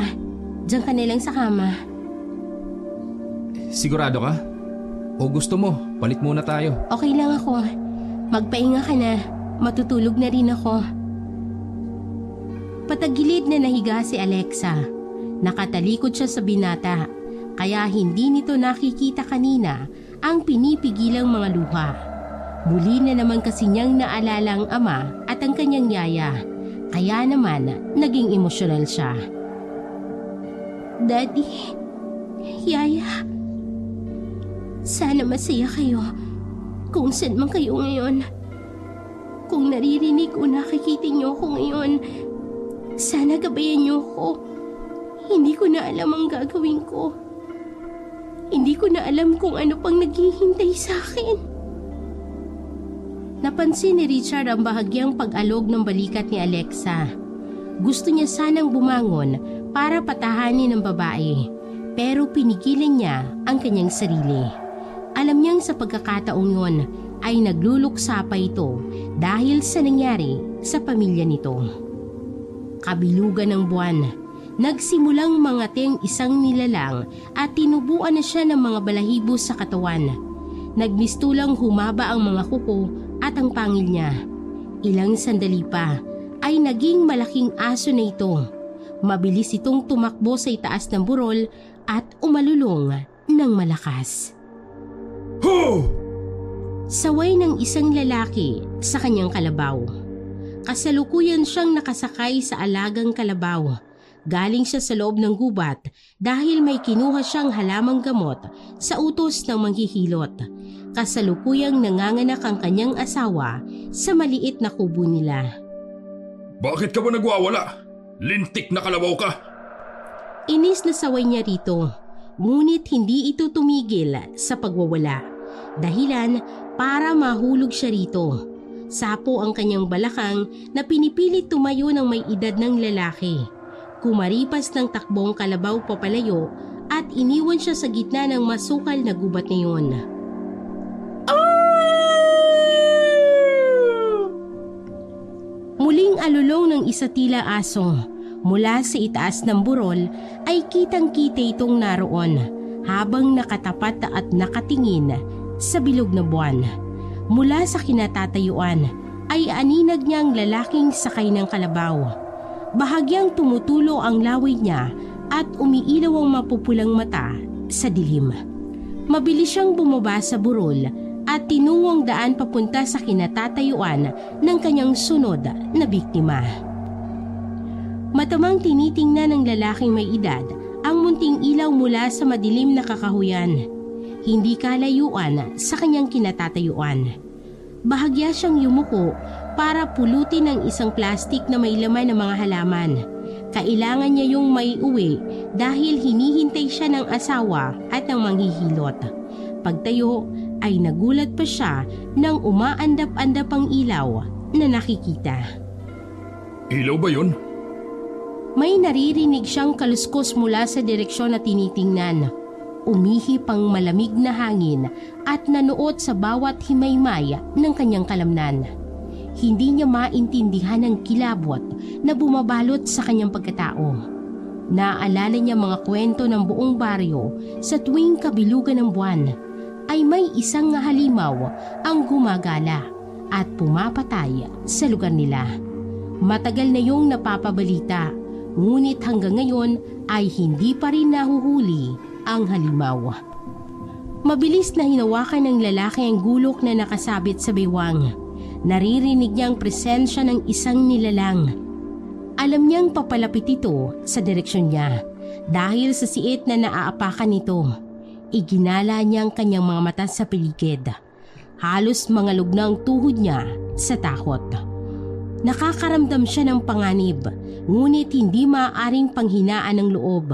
Diyan ka na lang sa kama. Sigurado ka? O gusto mo, palit muna tayo. Okay lang ako. Magpahinga ka na. Matutulog na rin ako. Patagilid na nahiga si Alexa. Nakatalikod siya sa binata, kaya hindi nito nakikita kanina ang pinipigilang mga luha. Muli na naman kasi niyang naalala ang ama at ang kanyang yaya, kaya naman naging emosyonal siya. Daddy, Yaya, sana masaya kayo kung saan man kayo ngayon. Kung naririnig o nakikita niyo ako ngayon, sana gabayan niyo ako. Hindi ko na alam ang gagawin ko. Hindi ko na alam kung ano pang naghihintay sa akin. Napansin ni Richard ang bahagyang pag-alog ng balikat ni Alexa. Gusto niya sanang bumangon para patahanin ang babae, pero pinigilan niya ang kanyang sarili. Alam niyang sa pagkakataong yun ay nagluluksa pa ito dahil sa nangyari sa pamilya nito. Kabilugan ng buwan, nagsimulang mangating isang nilalang at tinubuan na siya ng mga balahibo sa katawan. Nagmistulang humaba ang mga kuko at ang pangil niya. Ilang sandali pa ay naging malaking aso na ito. Mabilis itong tumakbo sa itaas ng burol at umalulong ng malakas. Ho! Saway ng isang lalaki sa kanyang kalabaw. Kasalukuyan siyang nakasakay sa alagang kalabaw. Galing siya sa loob ng gubat dahil may kinuha siyang halamang gamot sa utos ng manghihilot. Kasalukuyang nanganganak ang kanyang asawa sa maliit na kubo nila. Bakit ka ba nagwawala? Lintik na kalabaw ka! Inis na saway niya rito, ngunit hindi ito tumigil sa pagwawala. Dahilan para mahulog siya rito. Sapo ang kanyang balakang na pinipilit tumayo ng may edad ng lalaki. Kumaripas ng takbong kalabaw papalayo at iniwan siya sa gitna ng masukal na gubat na yun. Muling alulong ng isa tila aso. Mula sa itaas ng burol ay kitang-kita itong naroon habang nakatapat at nakatingin sa bilog na buwan. Mula sa kinatatayuan ay aninag niya ang lalaking sakay ng kalabaw. Bahagyang tumutulo ang laway niya at umiilaw ang mapupulang mata sa dilim. Mabilis siyang bumaba sa burol at tinungong daan papunta sa kinatatayuan ng kanyang sunod na biktima. Matamang tinitingnan ng lalaking may edad ang munting ilaw mula sa madilim na kakahuyan. Hindi kalayuan sa kanyang kinatatayuan. Bahagya siyang yumuko para pulutin ang isang plastik na may laman ng mga halaman. Kailangan niya yung may uwi dahil hinihintay siya ng asawa at ng manghihilot. Pagtayo ay nagulat pa siya nang umaandap-andap ang ilaw na nakikita. Ilaw ba yun? May naririnig siyang kaluskos mula sa direksyon na tinitingnan. Umihip ang malamig na hangin at nanuot sa bawat himaymay ng kanyang kalamnan. Hindi niya maintindihan ang kilabot na bumabalot sa kanyang pagkatao. Naaalala niya mga kwento ng buong baryo sa tuwing kabilugan ng buwan ay may isang halimaw ang gumagala at pumapatay sa lugar nila. Matagal na yung napapabalita, ngunit hanggang ngayon ay hindi pa rin nahuhuli ang halimaw. Mabilis na hinawakan ng lalaki ang gulok na nakasabit sa baywang. Naririnig niya ang presensya ng isang nilalang. Alam niyang papalapit ito sa direksyon niya dahil sa siit na naaapakan nito. Iginala niya ang kanyang mga mata sa paligid. Halos mangalog na ang tuhod niya sa takot. Nakakaramdam siya ng panganib, ngunit hindi maaaring panghinaan ng loob.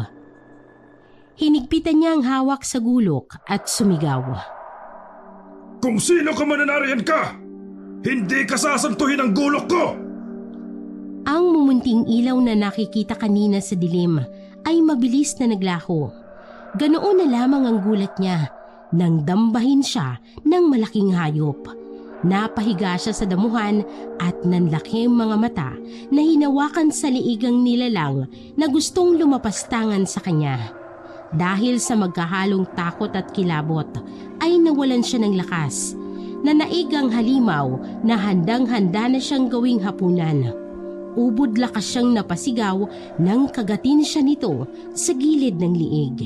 Hinigpitan niya ang hawak sa gulok at sumigaw. Kung sino ka mananariyan ka, hindi ka sasantuhin ang gulok ko! Ang mumunting ilaw na nakikita kanina sa dilim ay mabilis na naglaho. Ganoon na lamang ang gulat niya nang dambahin siya ng malaking hayop. Napahiga siya sa damuhan at nanlaking mga mata na hinawakan sa liigang nilalang na gustong lumapastangan sa kanya. Dahil sa magkahalong takot at kilabot ay nawalan siya ng lakas. Nanaig ang halimaw na handang-handa na siyang gawing hapunan. Ubod lakas siyang napasigaw nang kagatin siya nito sa gilid ng liig.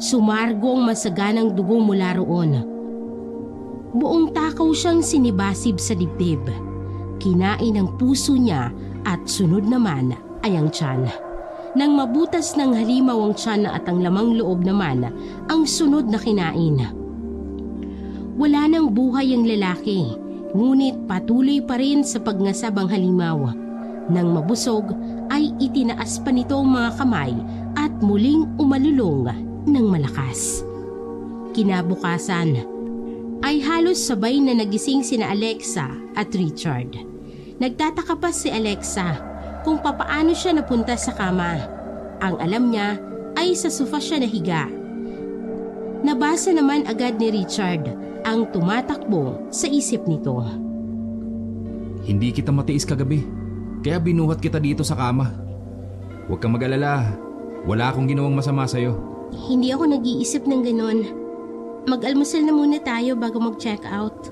Sumargo ang masaganang dugo mula roon. Buong takaw siyang sinibasib sa dibdib. Kinain ang puso niya at sunod naman ay ang tiyan. Nang mabutas ng halimaw ang tiyan at ang lamang loob naman ang sunod na kinain. Wala nang buhay ang lalaki, ngunit patuloy pa rin sa pagngasab ang halimaw. Nang mabusog ay itinaas pa nito ang mga kamay at muling umalulong ng malakas. Kinabukasan ay halos sabay na nagising sina Alexa at Richard. Nagtataka pa si Alexa kung papaano siya napunta sa kama. Ang alam niya ay sa sofa siya nahiga. Nabasa naman agad ni Richard ang tumatakbo sa isip nito. Hindi kita matiis kagabi, kaya binuhat kita dito sa kama. Huwag kang mag-alala, wala akong ginawang masama sa'yo. Hindi ako nag-iisip ng ganon. Mag-almusal na muna tayo bago mag-check out.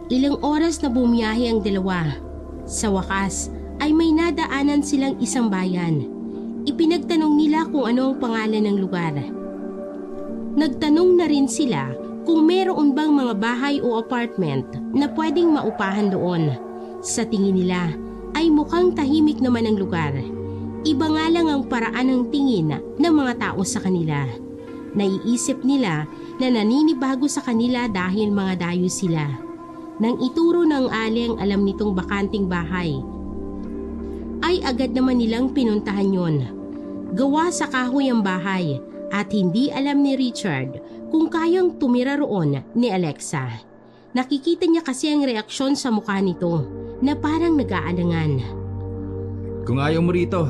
Ilang oras na bumiyahe ang dalawa. Sa wakas ay may nadaanan silang isang bayan. Ipinagtanong nila kung ano ang pangalan ng lugar. Nagtanong na rin sila kung meron bang mga bahay o apartment na pwedeng maupahan doon. Sa tingin nila ay mukhang tahimik naman ang lugar. Iba nga lang ang paraan ng tingin ng mga tao sa kanila. Naiisip nila na naninibago sa kanila dahil mga dayo sila. Nang ituro ng ali ang alam nitong bakanting bahay, ay agad naman nilang pinuntahan yon. Gawa sa kahoy ang bahay at hindi alam ni Richard kung kayang tumira roon ni Alexa. Nakikita niya kasi ang reaksyon sa mukha nito na parang nag-aalangan. Kung ayaw mo rito,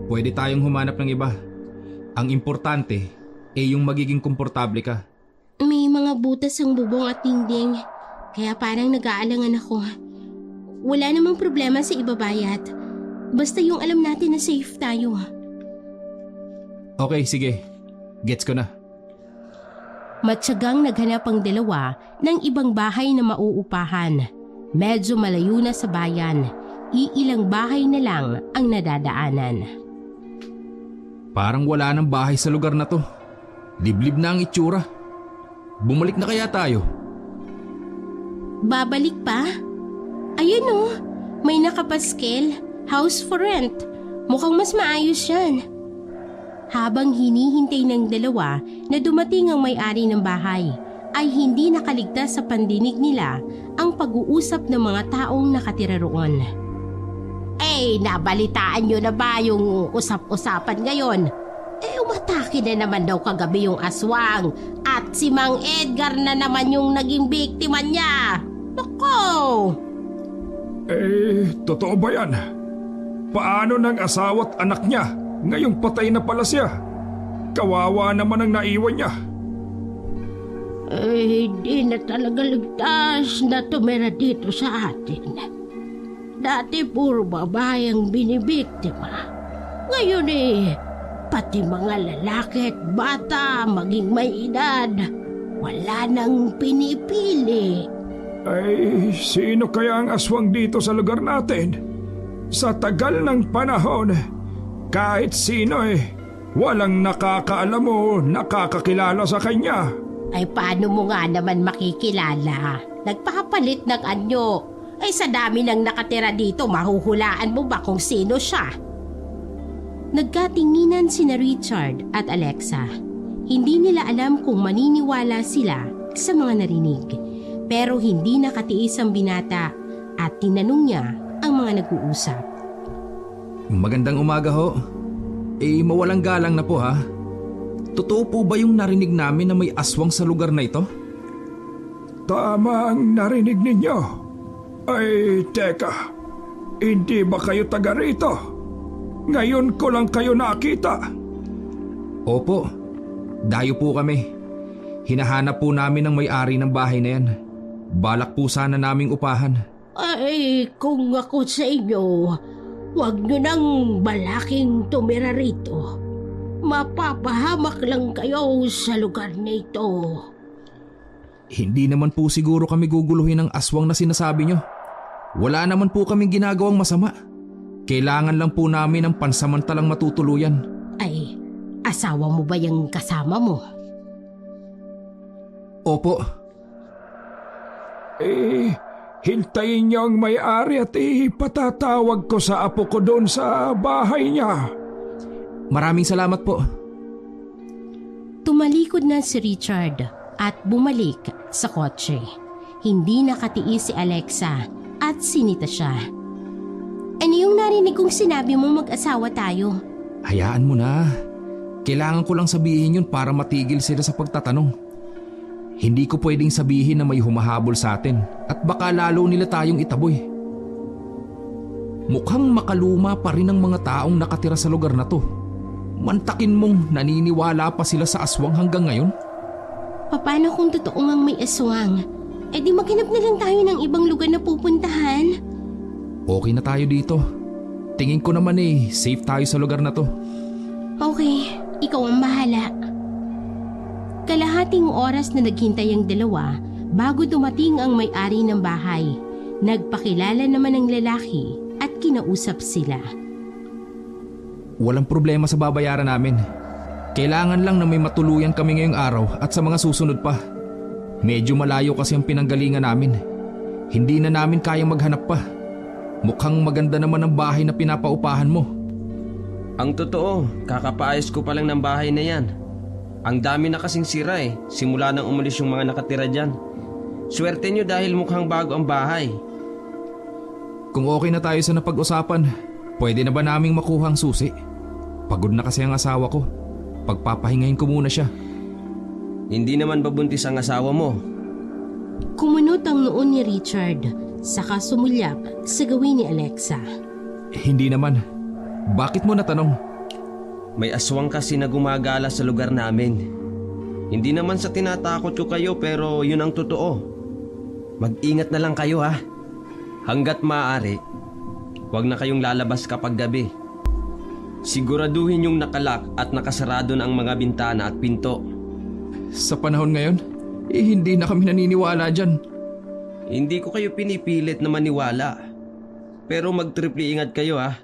pwede tayong humanap ng iba. Ang importante ay yung magiging komportable ka. May mga butas ang bubong at dingding, kaya parang nag-aalangan ako. Wala namang problema sa ibabayat. Basta yung alam natin na safe tayo. Okay, sige. Gets ko na. Matyagang naghanap ang dalawa ng ibang bahay na mauupahan. Medyo malayo na sa bayan. Iilang bahay na lang ang nadadaanan. Parang wala nang bahay sa lugar na to. Liblib na ang itsura. Bumalik na kaya tayo? Babalik pa? Ayun oh, may nakapaskel. House for rent. Mukhang mas maayos yan. Habang hinihintay ng dalawa na dumating ang may-ari ng bahay, ay hindi nakaligtas sa pandinig nila ang pag-uusap ng mga taong nakatira roon. Nabalitaan nyo na ba yung usap-usapan ngayon? Umatake na naman daw kagabi yung aswang at si Mang Edgar na naman yung naging biktima niya. Nako! Totoo ba yan? Paano ng asawa't anak niya? Ngayong patay na pala siya. Kawawa naman ang naiwan niya. Di na talaga ligtas na tumira dito sa atin. Dati puro babae ang binibiktima. Ngayon pati mga lalaki at bata maging may edad. Wala nang pinipili. Sino kaya ang aswang dito sa lugar natin? Sa tagal ng panahon, kahit sino walang nakakaalam o nakakakilala sa kanya. Paano mo nga naman makikilala? Nagpapalit ng anyo. Sa dami ng nakatira dito, mahuhulaan mo ba kung sino siya? Nagkatinginan sina Richard at Alexa. Hindi nila alam kung maniniwala sila sa mga narinig. Pero hindi nakatiis ang binata at tinanong niya ang mga nag-uusap. Magandang umaga ho. Mawalang galang na po ha. Totoo po ba yung narinig namin na may aswang sa lugar na ito? Tama ang narinig ninyo. Teka. Hindi ba kayo taga rito? Ngayon ko lang kayo nakita. Opo. Dayo po kami. Hinahanap po namin ang may-ari ng bahay na yan. Balak po sana naming upahan. Kung ako sa inyo, huwag nyo nang balaking tumira rito. Mapapahamak lang kayo sa lugar na ito. Hindi naman po siguro kami guguluhin ng aswang na sinasabi nyo. Wala naman po kaming ginagawang masama. Kailangan lang po namin ng pansamantalang matutuluyan. Asawa mo ba yung kasama mo? Opo. Hintayin niyo ang may-ari at ipatatawag ko sa apo ko doon sa bahay niya. Maraming salamat po. Tumalikod na si Richard at bumalik sa kotse. Hindi nakatiis si Alexa at sinita siya. Ano yung narinig kong sinabi mo mag-asawa tayo? Hayaan mo na. Kailangan ko lang sabihin yun para matigil sila sa pagtatanong. Hindi ko pwedeng sabihin na may humahabol sa atin at baka lalo nila tayong itaboy. Mukhang makaluma pa rin ang mga taong nakatira sa lugar na to. Mantakin mong naniniwala pa sila sa aswang hanggang ngayon? Paano kung totoo ngang may aswang? Di maghanap na lang tayo ng ibang lugar na pupuntahan. Okay na tayo dito. Tingin ko naman safe tayo sa lugar na to. Okay, ikaw ang bahala. Kalahating oras na naghintay ang dalawa bago dumating ang may-ari ng bahay. Nagpakilala naman ang lalaki at kinausap sila. Walang problema sa babayaran namin. Kailangan lang na may matuluyan kami ngayong araw at sa mga susunod pa. Medyo malayo kasi ang pinanggalingan namin. Hindi na namin kayang maghanap pa. Mukhang maganda naman ang bahay na pinapaupahan mo. Ang totoo, kakapaayos ko pa lang ng bahay na yan. Ang dami na kasing sira simula nang umalis yung mga nakatira dyan. Swerte nyo dahil mukhang bago ang bahay. Kung okay na tayo sa napag-usapan, pwede na ba naming makuha ang susi? Pagod na kasi ang asawa ko. Pagpapahingahin ko muna siya. Hindi naman babuntis ang asawa mo. Kumunot ang noon ni Richard, saka sumulyap sa gawin ni Alexa. Hindi naman. Bakit mo natanong? May aswang kasi na gumagala sa lugar namin. Hindi naman sa tinatakot ko kayo pero yun ang totoo. Mag-ingat na lang kayo ha. Hanggat maaari, huwag na kayong lalabas kapag gabi. Siguraduhin yung nakalak at nakasarado na ang mga bintana at pinto. Sa panahon ngayon, hindi na kami naniniwala dyan. Hindi ko kayo pinipilit na maniwala. Pero mag-triple ingat kayo ha.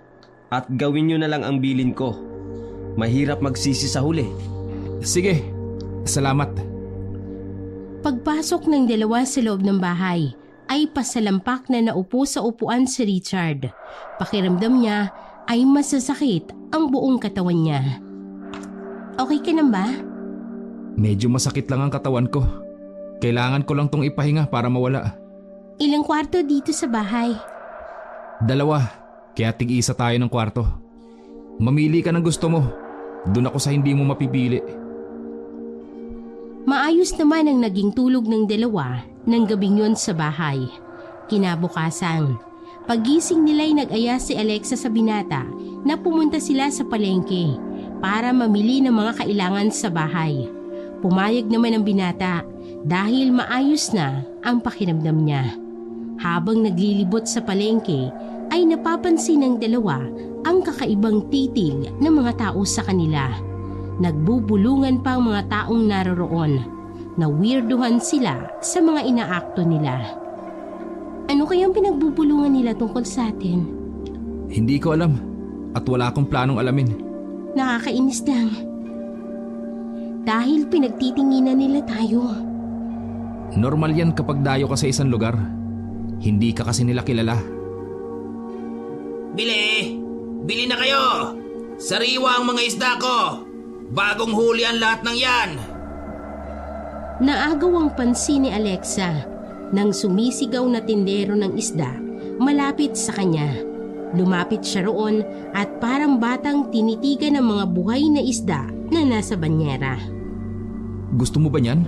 At gawin nyo na lang ang bilin ko. Mahirap magsisi sa huli. Sige, salamat. Pagpasok ng dalawa sa loob ng bahay, ay pasalampak na naupo sa upuan si Richard. Pakiramdam niya ay masasakit ang buong katawan niya. Okay ka na ba? Medyo masakit lang ang katawan ko. Kailangan ko lang tong ipahinga para mawala. Ilang kwarto dito sa bahay? 2, kaya tig-isa tayo ng kwarto. Mamili ka ng gusto mo. Doon ako sa hindi mo mapipili. Maayos naman ang naging tulog ng dalawa ng gabing yon sa bahay. Kinabukasan, paggising nila'y nag-aya si Alexa sa binata na pumunta sila sa palengke para mamili ng mga kailangan sa bahay. Pumayag naman ang binata dahil maayos na ang pakiramdam niya. Habang naglilibot sa palengke ay napapansin ng dalawa ang kakaibang titig ng mga tao sa kanila. Nagbubulungan pa ang mga taong naroroon. Nawirduhan sila sa mga inaakto nila. Ano kayang pinagbubulungan nila tungkol sa atin? Hindi ko alam at wala akong planong alamin. Nakakainis lang. Dahil pinagtitinginan nila tayo. Normal yan kapag dayo ka sa isang lugar. Hindi ka kasi nila kilala. Bili! Bili na kayo! Sariwa ang mga isda ko! Bagong huli ang lahat ng yan! Naagaw ang pansin ni Alexa nang sumisigaw na tindero ng isda malapit sa kanya. Lumapit siya roon at parang batang tinitigan ng mga buhay na isda na nasa banyera. Gusto mo ba niyan?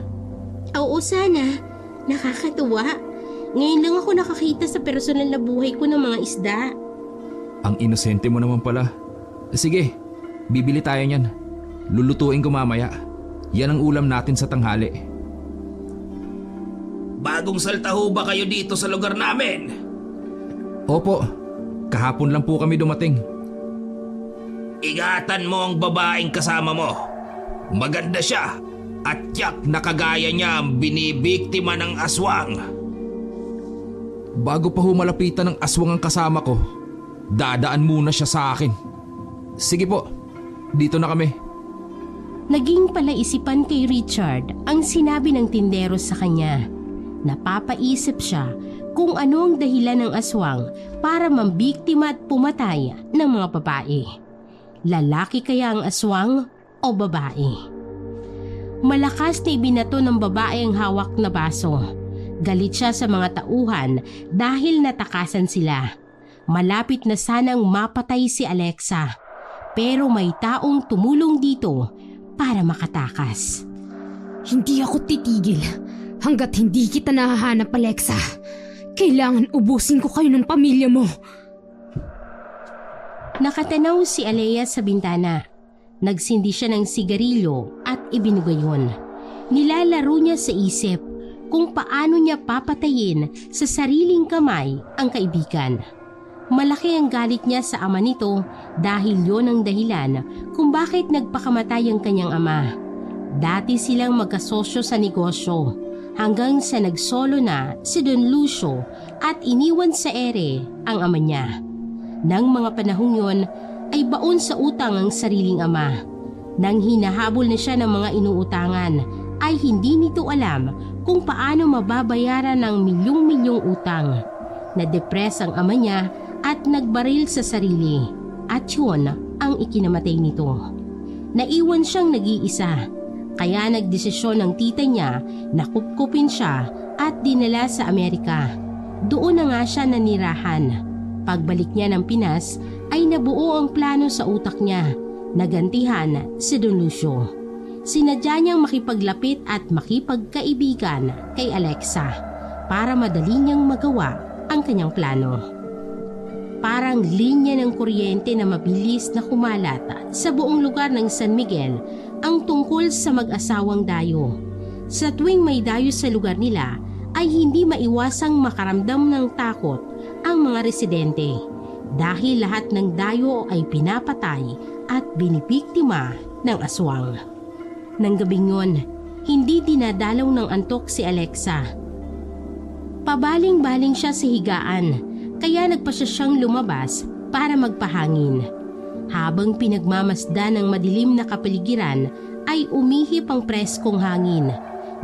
Oo sana, nakakatuwa. Ngayon lang ako nakakita sa personal na buhay ko ng mga isda. Ang inosente mo naman pala. Sige, bibili tayo niyan. Lulutuin ko mamaya. Yan ang ulam natin sa tanghali. Bagong salta ho ba kayo dito sa lugar namin? Opo, kahapon lang po kami dumating. Ingatan mo ang babaeng kasama mo. Maganda siya at tiyak na kagaya niya ang binibiktima ng aswang. Bago pa humalapitan ng aswang ang kasama ko, dadaan muna siya sa akin. Sige po, dito na kami. Naging palaisipan kay Richard ang sinabi ng tindero sa kanya. Napapaisip siya kung ano ang dahilan ng aswang para mambiktima at pumatay ng mga babae. Lalaki kaya ang aswang o babae? Malakas na ibinato ng babae ang hawak na baso. Galit siya sa mga tauhan dahil natakasan sila. Malapit na sanang mapatay si Alexa, pero may taong tumulong dito para makatakas. Hindi ako titigil hanggat hindi kita nahahanap, Alexa. Kailangan ubusin ko kayo ng pamilya mo. Nakatanaw si Alea sa bintana. Nagsindi siya ng sigarilyo at ibinugay yun. Nilalaro niya sa isip kung paano niya papatayin sa sariling kamay ang kaibigan. Malaki ang galit niya sa ama nito dahil yon ang dahilan kung bakit nagpakamatay ang kanyang ama. Dati silang magkasosyo sa negosyo hanggang sa nagsolo na si Don Lucio at iniwan sa ere ang ama niya. Nang mga panahong yon ay baon sa utang ang sariling ama. Nang hinahabol na siya ng mga inuutangan ay hindi nito alam kung paano mababayaran ang milyong-milyong utang. Na-depress ang ama niya at nagbaril sa sarili at yun ang ikinamatay nito. Naiwan siyang nag-iisa kaya nagdesisyon ng tita niya na kupkupin siya at dinala sa Amerika. Doon na nga siya nanirahan. Pagbalik niya ng Pinas ay nabuo ang plano sa utak niya. Nagantihan si Don Lucio. Sinadya niyang makipaglapit at makipagkaibigan kay Alexa para madali niyang magawa ang kanyang plano. Parang linya ng kuryente na mabilis na kumalat sa buong lugar ng San Miguel ang tungkol sa mag-asawang dayo. Sa tuwing may dayo sa lugar nila ay hindi maiwasang makaramdam ng takot ang mga residente dahil lahat ng dayo ay pinapatay at binibiktima ng aswang. Nang gabing yun, hindi dinadalaw ng antok si Alexa. Pabaling-baling siya sa higaan kaya nagpasya siyang lumabas para magpahangin. Habang pinagmamasdan ng madilim na kapaligiran ay umihip ang preskong hangin.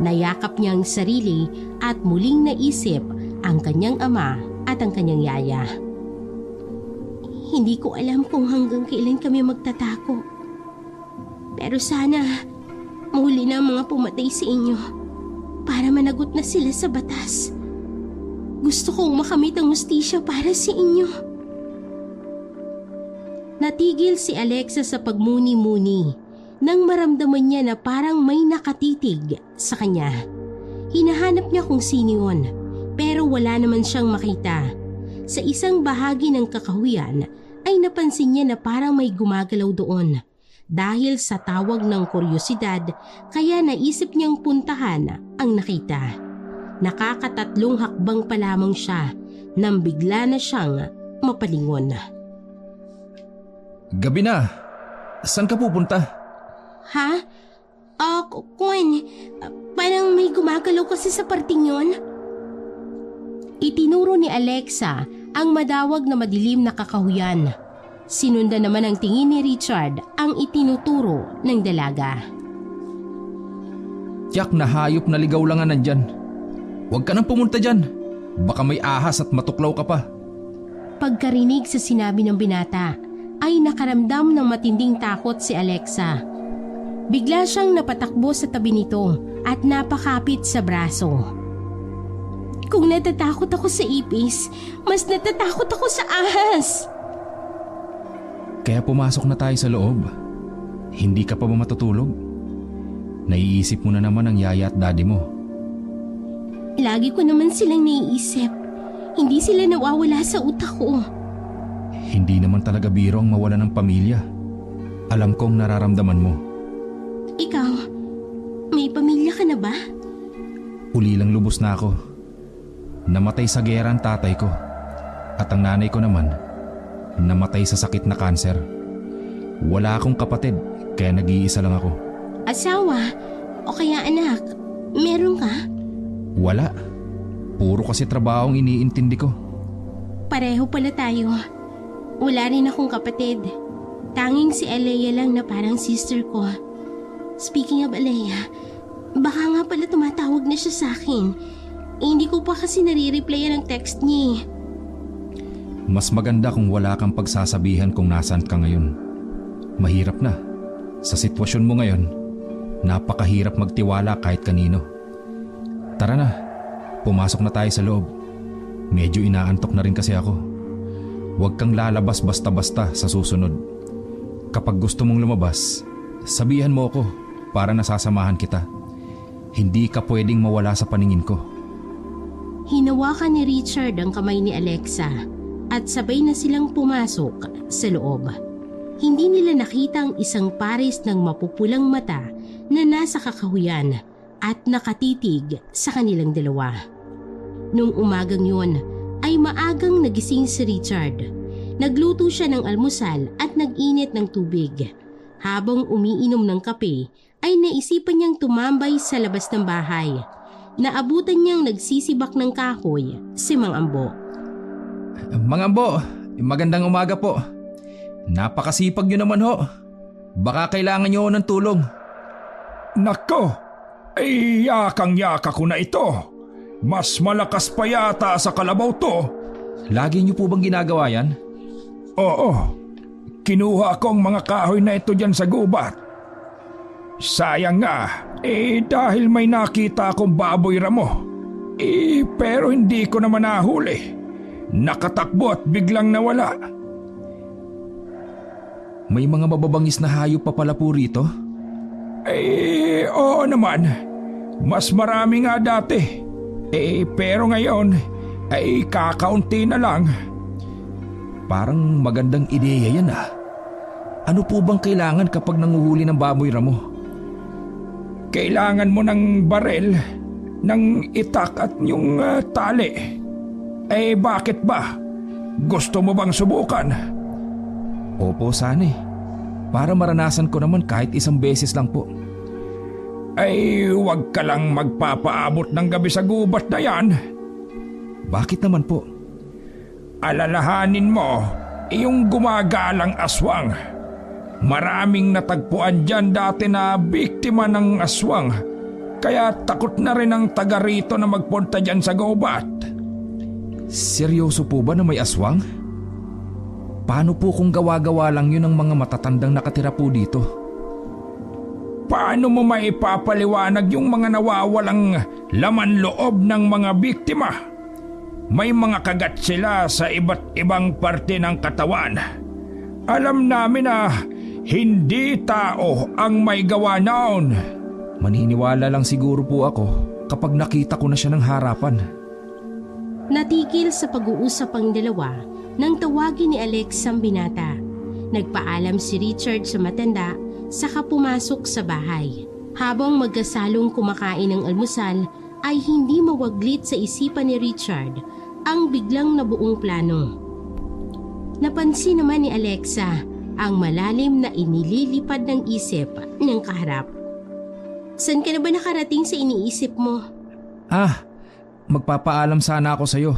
Nayakap niya ang sarili at muling naisip ang kanyang ama at ang kanyang yaya. Hindi ko alam kung hanggang kailan kami magtatako. Pero sana mahuli na ang mga pumatay sa inyo para para managot na sila sa batas. Gusto kong makamit ang hustisya para sa inyo. Natigil si Alexa sa pagmuni-muni nang maramdaman niya na parang may nakatitig sa kanya. Hinahanap niya kung sino yun, pero wala naman siyang makita. Sa isang bahagi ng kakahuyan ay napansin niya na parang may gumagalaw doon. Dahil sa tawag ng kuryosidad, kaya naisip niyang puntahan ang nakita. Nakakatatlong hakbang pa lamang siya nang bigla na siyang mapalingon. Gabi na. Saan ka pupunta? Ha? Kung parang may gumagalaw kasi sa parting yun. Itinuro ni Alexa ang madawag na madilim na kakahuyan. Sinundan naman ang tingin ni Richard ang itinuturo ng dalaga. Tiyak na hayop na ligaw lang ang nandyan. Huwag ka nang pumunta dyan. Baka may ahas at matuklaw ka pa. Pagkarinig sa sinabi ng binata, ay nakaramdam ng matinding takot si Alexa. Bigla siyang napatakbo sa tabi nito at napakapit sa braso. Kung natatakot ako sa ipis, mas natatakot ako sa ahas. Kaya pumasok na tayo sa loob. Hindi ka pa ba matutulog? Naiisip mo na naman ang yaya at daddy mo. Lagi ko naman silang naiisip. Hindi sila nawawala sa utak ko. Hindi naman talaga biro ang mawala ng pamilya. Alam kong nararamdaman mo. Ikaw, may pamilya ka na ba? Uli lang lubos na ako. Namatay sa gera ang tatay ko. At ang nanay ko naman, namatay sa sakit na kanser. Wala akong kapatid, kaya nag-iisa lang ako. Asawa? O kaya anak? Meron ka? Wala. Puro kasi trabaho ang iniintindi ko. Pareho pala tayo. Wala rin akong kapatid. Tanging si Alea lang na parang sister ko. Speaking of Alea, baka nga pala tumatawag na siya sa akin. Hindi ko pa kasi nare-replyan ang text niya. Mas maganda kung wala kang pagsasabihan kung nasaan ka ngayon. Mahirap na. Sa sitwasyon mo ngayon, napakahirap magtiwala kahit kanino. Tara na, pumasok na tayo sa loob. Medyo inaantok na rin kasi ako. Huwag kang lalabas basta-basta sa susunod. Kapag gusto mong lumabas, sabihan mo ako para nasasamahan kita. Hindi ka pwedeng mawala sa paningin ko. Hinawakan ni Richard ang kamay ni Alexa at sabay na silang pumasok sa loob. Hindi nila nakita ang isang pares ng mapupulang mata na nasa kakahuyan at nakatitig sa kanilang dalawa. Nung umagang yun ay maagang nagising si Richard. Nagluto siya ng almusal at nag-init ng tubig. Habang umiinom ng kape ay naisipan niyang tumambay sa labas ng bahay. Naabutan niyang nagsisibak ng kahoy si Mang Ambo. Mang Ambo, magandang umaga po. Napakasipag niyo naman ho. Baka kailangan niyo ng tulong. Nako, ay yakang-yaka ko na ito. Mas malakas pa yata sa kalabaw to. Lagi niyo po bang ginagawa yan? Oo, kinuha ko ang mga kahoy na ito dyan sa gubat. Sayang nga, dahil may nakita akong baboy ramo. Pero hindi ko naman nahuli. Nakatakbo at biglang nawala. May mga mababangis na hayop pa pala po rito? Oo naman. Mas marami nga dati. Pero ngayon, kakaunti na lang. Parang magandang ideya yan ah. Ano po bang kailangan kapag nanguhuli ng baboy ramo? Kailangan mo ng barel, ng itak at yung tali. Bakit ba? Gusto mo bang subukan? Opo, sana eh. Para maranasan ko naman kahit isang beses lang po. Huwag ka lang magpapaabot ng gabi sa gubat na yan. Bakit naman po? Alalahanin mo, yung gumagalang aswang. Maraming natagpuan dyan dati na biktima ng aswang. Kaya takot na rin ang taga rito na magpunta dyan sa gubat. Seryoso po ba na may aswang? Paano po kung gawa-gawa lang yun ng mga matatandang nakatira po dito? Paano mo maipapaliwanag yung mga nawawalang laman loob ng mga biktima? May mga kagat sila sa iba't ibang parte ng katawan. Alam namin na hindi tao ang may gawa noon. Maniniwala lang siguro po ako kapag nakita ko na siya ng harapan. Natigil sa pag-uusap ang dalawa nang tawagin ni Alex ang binata. Nagpaalam si Richard sa matanda saka pumasok sa bahay. Habang magkasalong kumakain ng almusal ay hindi mawaglit sa isipan ni Richard ang biglang nabuong plano. Napansin naman ni Alexa ang malalim na inililipad ng isip ng kaharap. Saan ka na ba nakarating sa iniisip mo? Magpapaalam sana ako sa'yo.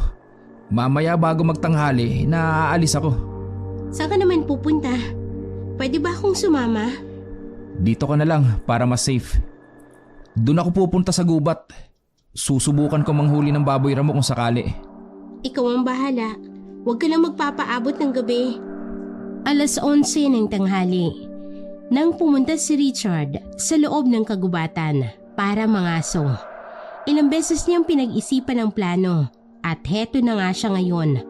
Mamaya bago magtanghali, naaalis ako. Saan ka naman pupunta? Pwede ba akong sumama? Dito ka na lang para mas safe. Doon ako pupunta sa gubat. Susubukan ko manghuli ng baboy ramo kung sakali. Ikaw ang bahala. Huwag ka lang magpapaabot ng gabi. 11:00 ng tanghali nang pumunta si Richard sa loob ng kagubatan para mangaso. Ilang beses niyang pinag-isipan ang plano at heto na nga siya ngayon.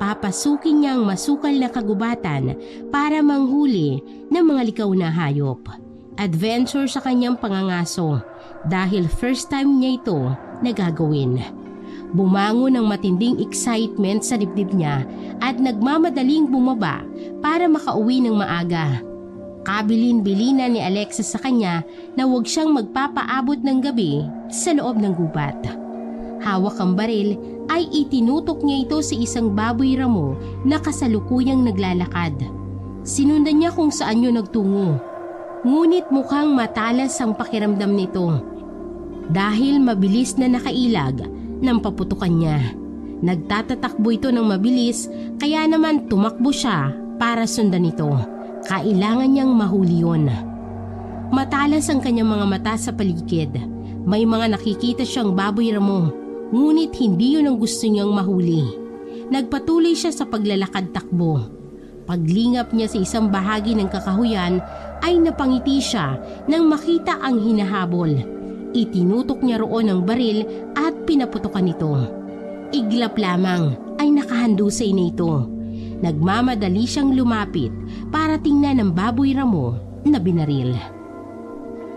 Papasukin niya ang masukal na kagubatan para manghuli ng mga likaw na hayop. Adventure sa kanyang pangangaso dahil first time niya ito na gagawin. Bumango ng matinding excitement sa dibdib niya at nagmamadaling bumaba para makauwi ng maaga. Kabilin-bilinan ni Alexa sa kanya na huwag siyang magpapaabot ng gabi sa loob ng gubat. Hawak ang baril ay itinutok niya ito sa isang baboy ramo na kasalukuyang naglalakad. Sinundan niya kung saan yun nagtungo. Ngunit mukhang matalas ang pakiramdam nito. Dahil mabilis na nakailag ng paputukan niya. Nagtatatakbo ito ng mabilis kaya naman tumakbo siya para sundan ito. Kailangan niyang mahuli yun. Matalas ang kanyang mga mata sa paligid. May mga nakikita siyang baboy ramo, ngunit hindi yun ang gusto niyang mahuli. Nagpatuloy siya sa paglalakad takbo. Paglingap niya sa isang bahagi ng kakahuyan ay napangiti siya nang makita ang hinahabol. Itinutok niya roon ang baril at pinaputokan ito. Iglap lamang ay nakahandusay na ito. Nagmamadali siyang lumapit para tingnan ang baboy ramo na binaril.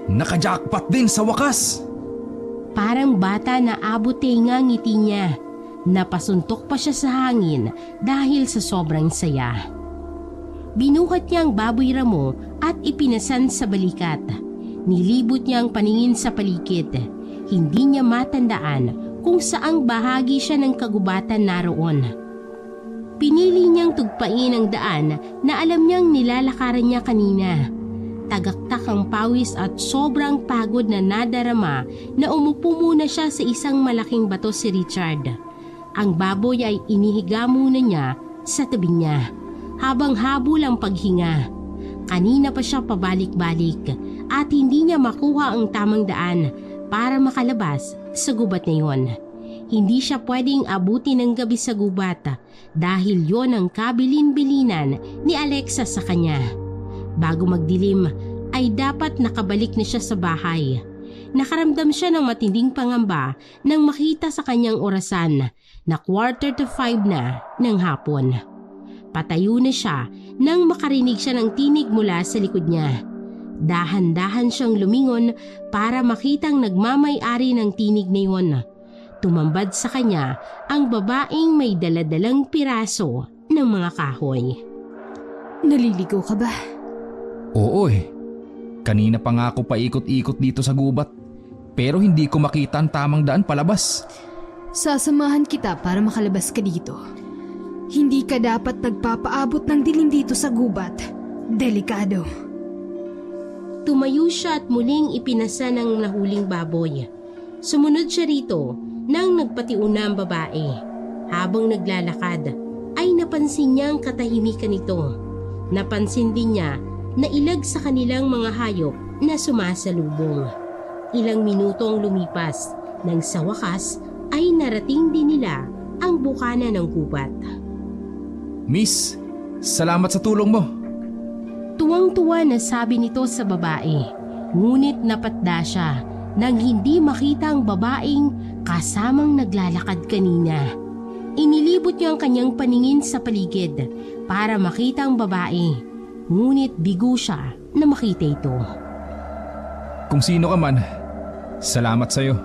Naka-jackpot din sa wakas! Parang bata na abot nga ngiti niya. Napasuntok pa siya sa hangin dahil sa sobrang saya. Binuhat niya ang baboy ramo at ipinasan sa balikat. Nilibot niya ang paningin sa paligid. Hindi niya matandaan kung saang bahagi siya ng kagubatan naroon. Pinili niyang tugpain ang daan na alam niyang nilalakaran niya kanina. Tagaktak ang pawis at sobrang pagod na nadarama na umupo muna siya sa isang malaking bato si Richard. Ang baboy ay inihiga muna niya sa tabi niya habang habol ang paghinga. Kanina pa siya pabalik-balik at hindi niya makuha ang tamang daan para makalabas sa gubat na yon. Hindi siya pwedeng abutin ng gabi sa gubat dahil yon ang kabilin-bilinan ni Alexa sa kanya. Bago magdilim ay dapat nakabalik na siya sa bahay. Nakaramdam siya ng matinding pangamba nang makita sa kanyang orasan na 4:45 na ng hapon. Patayo na siya nang makarinig siya ng tinig mula sa likod niya. Dahan-dahan siyang lumingon para makitang nagmamay-ari ng tinig na yun. Tumambad sa kanya ang babaeng may daladalang piraso ng mga kahoy. Naliligaw ka ba? Oo eh. Kanina pa nga ako paikot-ikot dito sa gubat. Pero hindi ko makita ang tamang daan palabas. Sasamahan kita para makalabas ka dito. Hindi ka dapat nagpapaabot ng dilim dito sa gubat. Delikado. Tumayo siya at muling ipinasa ng nahuling baboy. Sumunod siya rito nang nagpatiuna ang babae. Habang naglalakad ay napansin niya ang katahimikan nito. Napansin din niya na ilag sa kanilang mga hayop na sumasalubong. Ilang minuto ang lumipas nang sa wakas ay narating din nila ang bukana ng gubat. Miss, salamat sa tulong mo. Tuwang-tuwa na sabi nito sa babae. Ngunit napatda siya nang hindi makita ang babaeng kasamang naglalakad kanina. Inilibot niya ang kanyang paningin sa paligid para makita ang babae. Ngunit bigo siya na makita ito. Kung sino ka man, salamat sa'yo.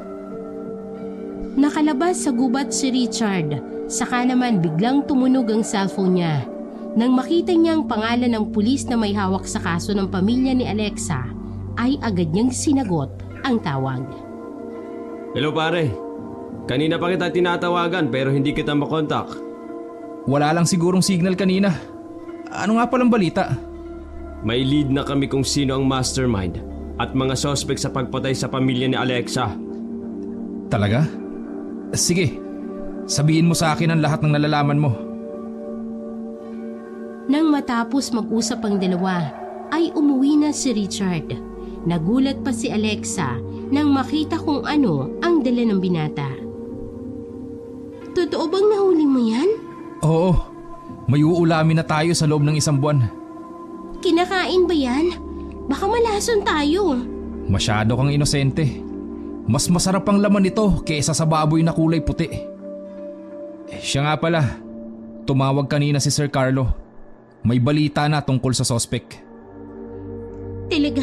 Nakalabas sa gubat si Richard, saka naman biglang tumunog ang cellphone niya. Nang makita niya ang pangalan ng pulis na may hawak sa kaso ng pamilya ni Alexa, ay agad niyang sinagot ang tawag. Hello pare, kanina pa kita tinatawagan pero hindi kita makontak. Wala lang sigurong signal kanina. Ano nga palang balita? May lead na kami kung sino ang mastermind at mga suspect sa pagpatay sa pamilya ni Alexa. Talaga? Sige, sabihin mo sa akin ang lahat ng nalalaman mo. Nang matapos mag-usap ang dalawa, ay umuwi na si Richard. Nagulat pa si Alexa nang makita kung ano ang dala ng binata. Totoo bang nahuli mo yan? Oo, may uulamin na tayo sa loob ng 1 buwan. Kinakain ba yan? Baka malason tayo. Masyado kang inosente. Mas masarap ang laman nito kaysa sa baboy na kulay puti. Siya nga pala, tumawag kanina si Sir Carlo. May balita na tungkol sa suspect. Talaga?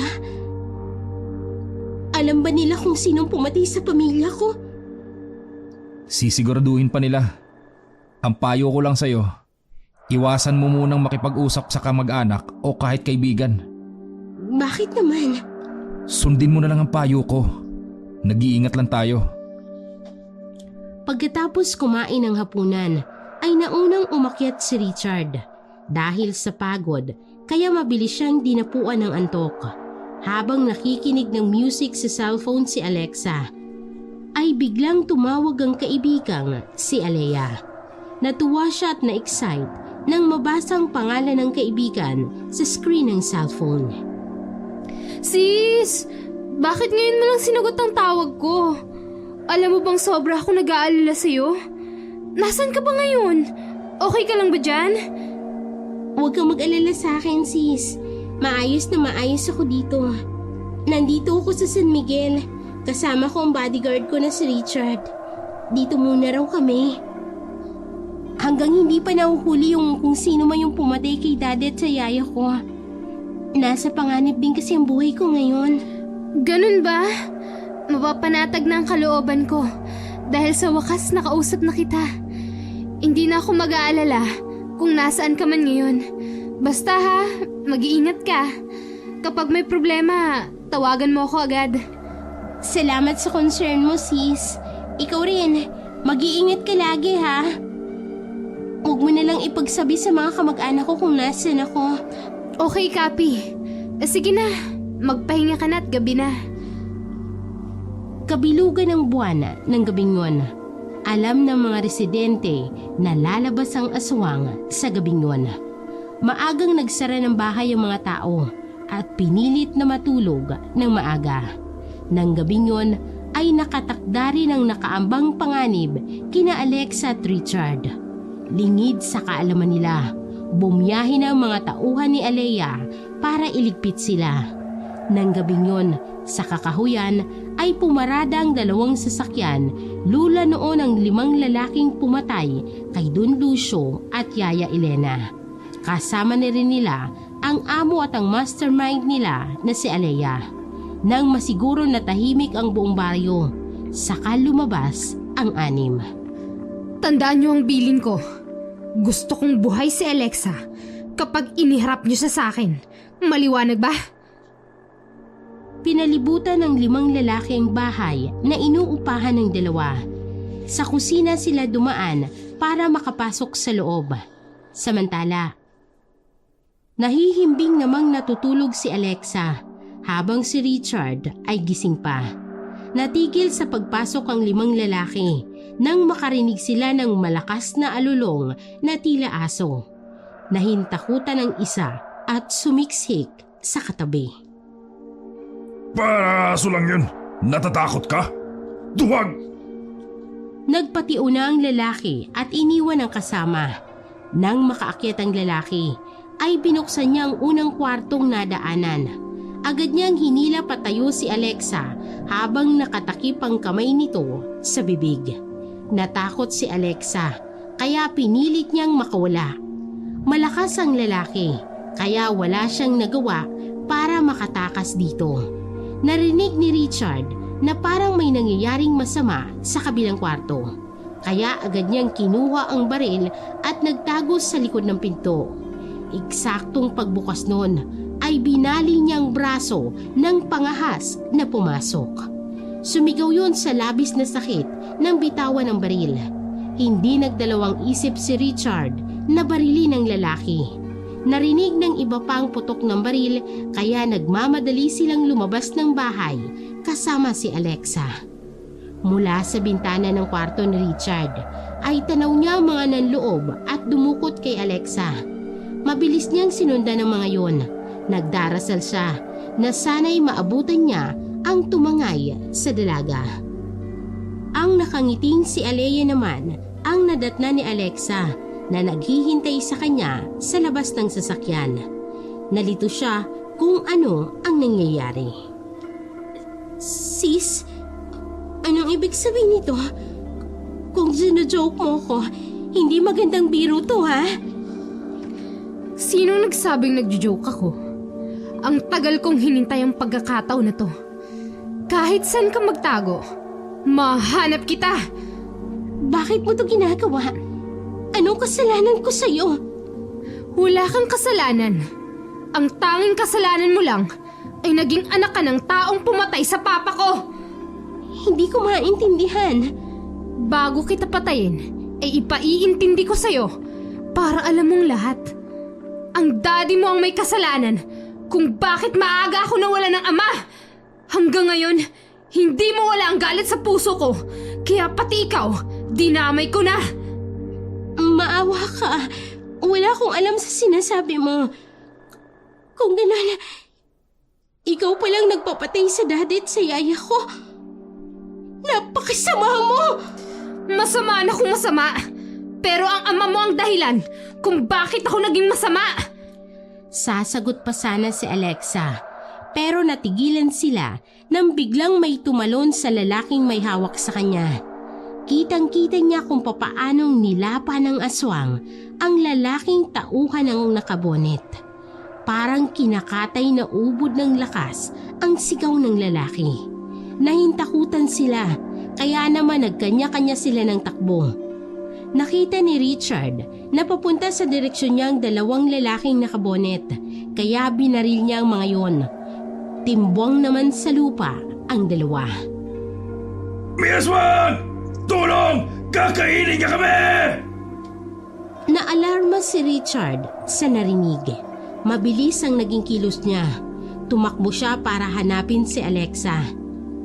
Alam ba nila kung sinong pumatay sa pamilya ko? Sisiguraduhin pa nila. Ang payo ko lang sa'yo, iwasan mo munang makipag-usap sa kamag-anak o kahit kaibigan. Bakit naman? Sundin mo na lang ang payo ko. Nag-iingat lang tayo. Pagkatapos kumain ng hapunan, ay naunang umakyat si Richard. Dahil sa pagod, kaya mabilis siyang dinapuan ng antok. Habang nakikinig ng music sa cellphone si Alexa, ay biglang tumawag ang kaibigang si Alea. Natuwa siya at na-excite nang mabasa ang pangalan ng kaibigan sa screen ng cellphone. Sis! Bakit ngayon mo lang sinagot ang tawag ko? Alam mo bang sobra ako nag-aalala sa'yo? Nasaan ka ba ngayon? Okay ka lang ba dyan? Huwag kang mag-alala sa akin, sis. Maayos na maayos ako dito. Nandito ako sa San Miguel. Kasama ko ang bodyguard ko na si Richard. Dito muna raw kami. Hanggang hindi pa nahuhuli yung kung sino man yung pumatay kay daddy at sa yaya ko. Nasa panganib din kasi ang buhay ko ngayon. Ganun ba? Mapapanatag na ang kalooban ko dahil sa wakas nakausap na kita. Hindi na ako mag-aalala kung nasaan ka man ngayon. Basta ha, mag-iingat ka. Kapag may problema, tawagan mo ako agad. Salamat sa concern mo, sis. Ikaw rin, mag-iingat ka lagi ha. Huwag mo na lang ipagsabi sa mga kamag-anak ko kung nasaan ako. Okay, Kapi. Sige na, magpahinga ka na at gabi na. Kabilugan ng buwan ng gabing yun. Alam ng mga residente na lalabas ang aswang sa gabing yun. Maagang nagsara ng bahay ang mga tao at pinilit na matulog ng maaga. Nang gabing yun ay nakatakda rin ang nakaambang panganib kina Alexa at Richard. Lingid sa kaalaman nila, bumiyahe na ang mga tauhan ni Alea para iligpit sila. Nang gabing yun, sa kakahuyan ay pumarada ang 2 sasakyan, lula noon ang 5 lalaking pumatay kay Don Lucio at Yaya Elena. Kasama na rin nila ang amo at ang mastermind nila na si Alea. Nang masiguro na tahimik ang buong baryo, saka lumabas ang 6. Tandaan niyo ang bilin ko. Gusto kong buhay si Alexa kapag iniharap niyo siya sa akin. Maliwanag ba? Pinalibutan ng 5 lalaki ang bahay na inuupahan ng 2. Sa kusina sila dumaan para makapasok sa loob. Samantala, nahihimbing namang natutulog si Alexa habang si Richard ay gising pa. Natigil sa pagpasok ang 5 lalaki nang makarinig sila ng malakas na alulong na tila aso. Nahintakutan ng isa at sumiksik sa katabi. Paraso lang yun. Natatakot ka? Duwag! Nagpatiuna ang lalaki at iniwan ang kasama. Nang makaakyat ang lalaki, ay binuksan niya ang unang kwartong nadaanan. agad niyang hinila patayo si Alexa habang nakatakip ang kamay nito sa bibig. Natakot si Alexa kaya pinilit niyang makawala. Malakas ang lalaki kaya wala siyang nagawa para makatakas dito. Narinig ni Richard na parang may nangyayaring masama sa kabilang kwarto. Kaya agad niyang kinuha ang baril at nagtago sa likod ng pinto. Eksaktong pagbukas noon ay binali niyang braso ng pangahas na pumasok. Sumigaw yun sa labis na sakit ng bitawan ng baril. Hindi nagdalawang isip si Richard na barilin ng lalaki. Narinig ng iba pang putok ng baril kaya nagmamadali silang lumabas ng bahay kasama si Alexa. Mula sa bintana ng kwarto ni Richard ay tanaw niya ang mga nanloob at dumukot kay Alexa. Mabilis niyang sinundan ng mga yon. Nagdarasal siya na sana'y maabutan niya ang tumangay sa dalaga. Ang nakangiting si Alea naman ang nadatna ni Alexa na naghihintay sa kanya sa labas ng sasakyan. Nalito siya kung ano ang nangyayari. Sis, anong ibig sabihin nito? Kung sino-joke mo ko, hindi magandang biro to ha? Sino nagsabing nagjo-joke ako? Ang tagal kong hinintay ang pagkakataon na to. Kahit saan ka magtago, mahanap kita! Bakit mo to ginagawa? Anong kasalanan ko sa'yo? Wala kang kasalanan. Ang tanging kasalanan mo lang ay naging anak ka ng taong pumatay sa papa ko. Hindi ko maintindihan. Bago kita patayin, ay ipaiintindi ko sa'yo para alam mong lahat. Ang daddy mo ang may kasalanan kung bakit maaga ako nawala ng ama. Hanggang ngayon, hindi mo wala ang galit sa puso ko. Kaya pati ikaw, dinamay ko na. Maawa ka. Wala akong alam sa sinasabi mo. Kung gano'n, ikaw palang nagpapatay sa daddy at sa yaya ko. Napakasama mo! Masama na kung masama. Pero ang ama mo ang dahilan kung bakit ako naging masama. Sasagot pa sana si Alexa. Pero natigilan sila nang biglang may tumalon sa lalaking may hawak sa kanya. Kitang-kita niya kung papaanong nilapa ng aswang ang lalaking tauhan ng nakabonet. Parang kinakatay na ubod ng lakas ang sigaw ng lalaki. Nahintakutan sila, kaya naman nagkanya-kanya sila ng takbo. Nakita ni Richard na papunta sa direksyon niya ang dalawang lalaking nakabonet, kaya binaril niya ang mga yon. Timbwang naman sa lupa ang dalawa. May aswang! Tulong! Kakainin niya kami! Naalarma si Richard sa narinig. Mabilis ang naging kilos niya. Tumakbo siya para hanapin si Alexa.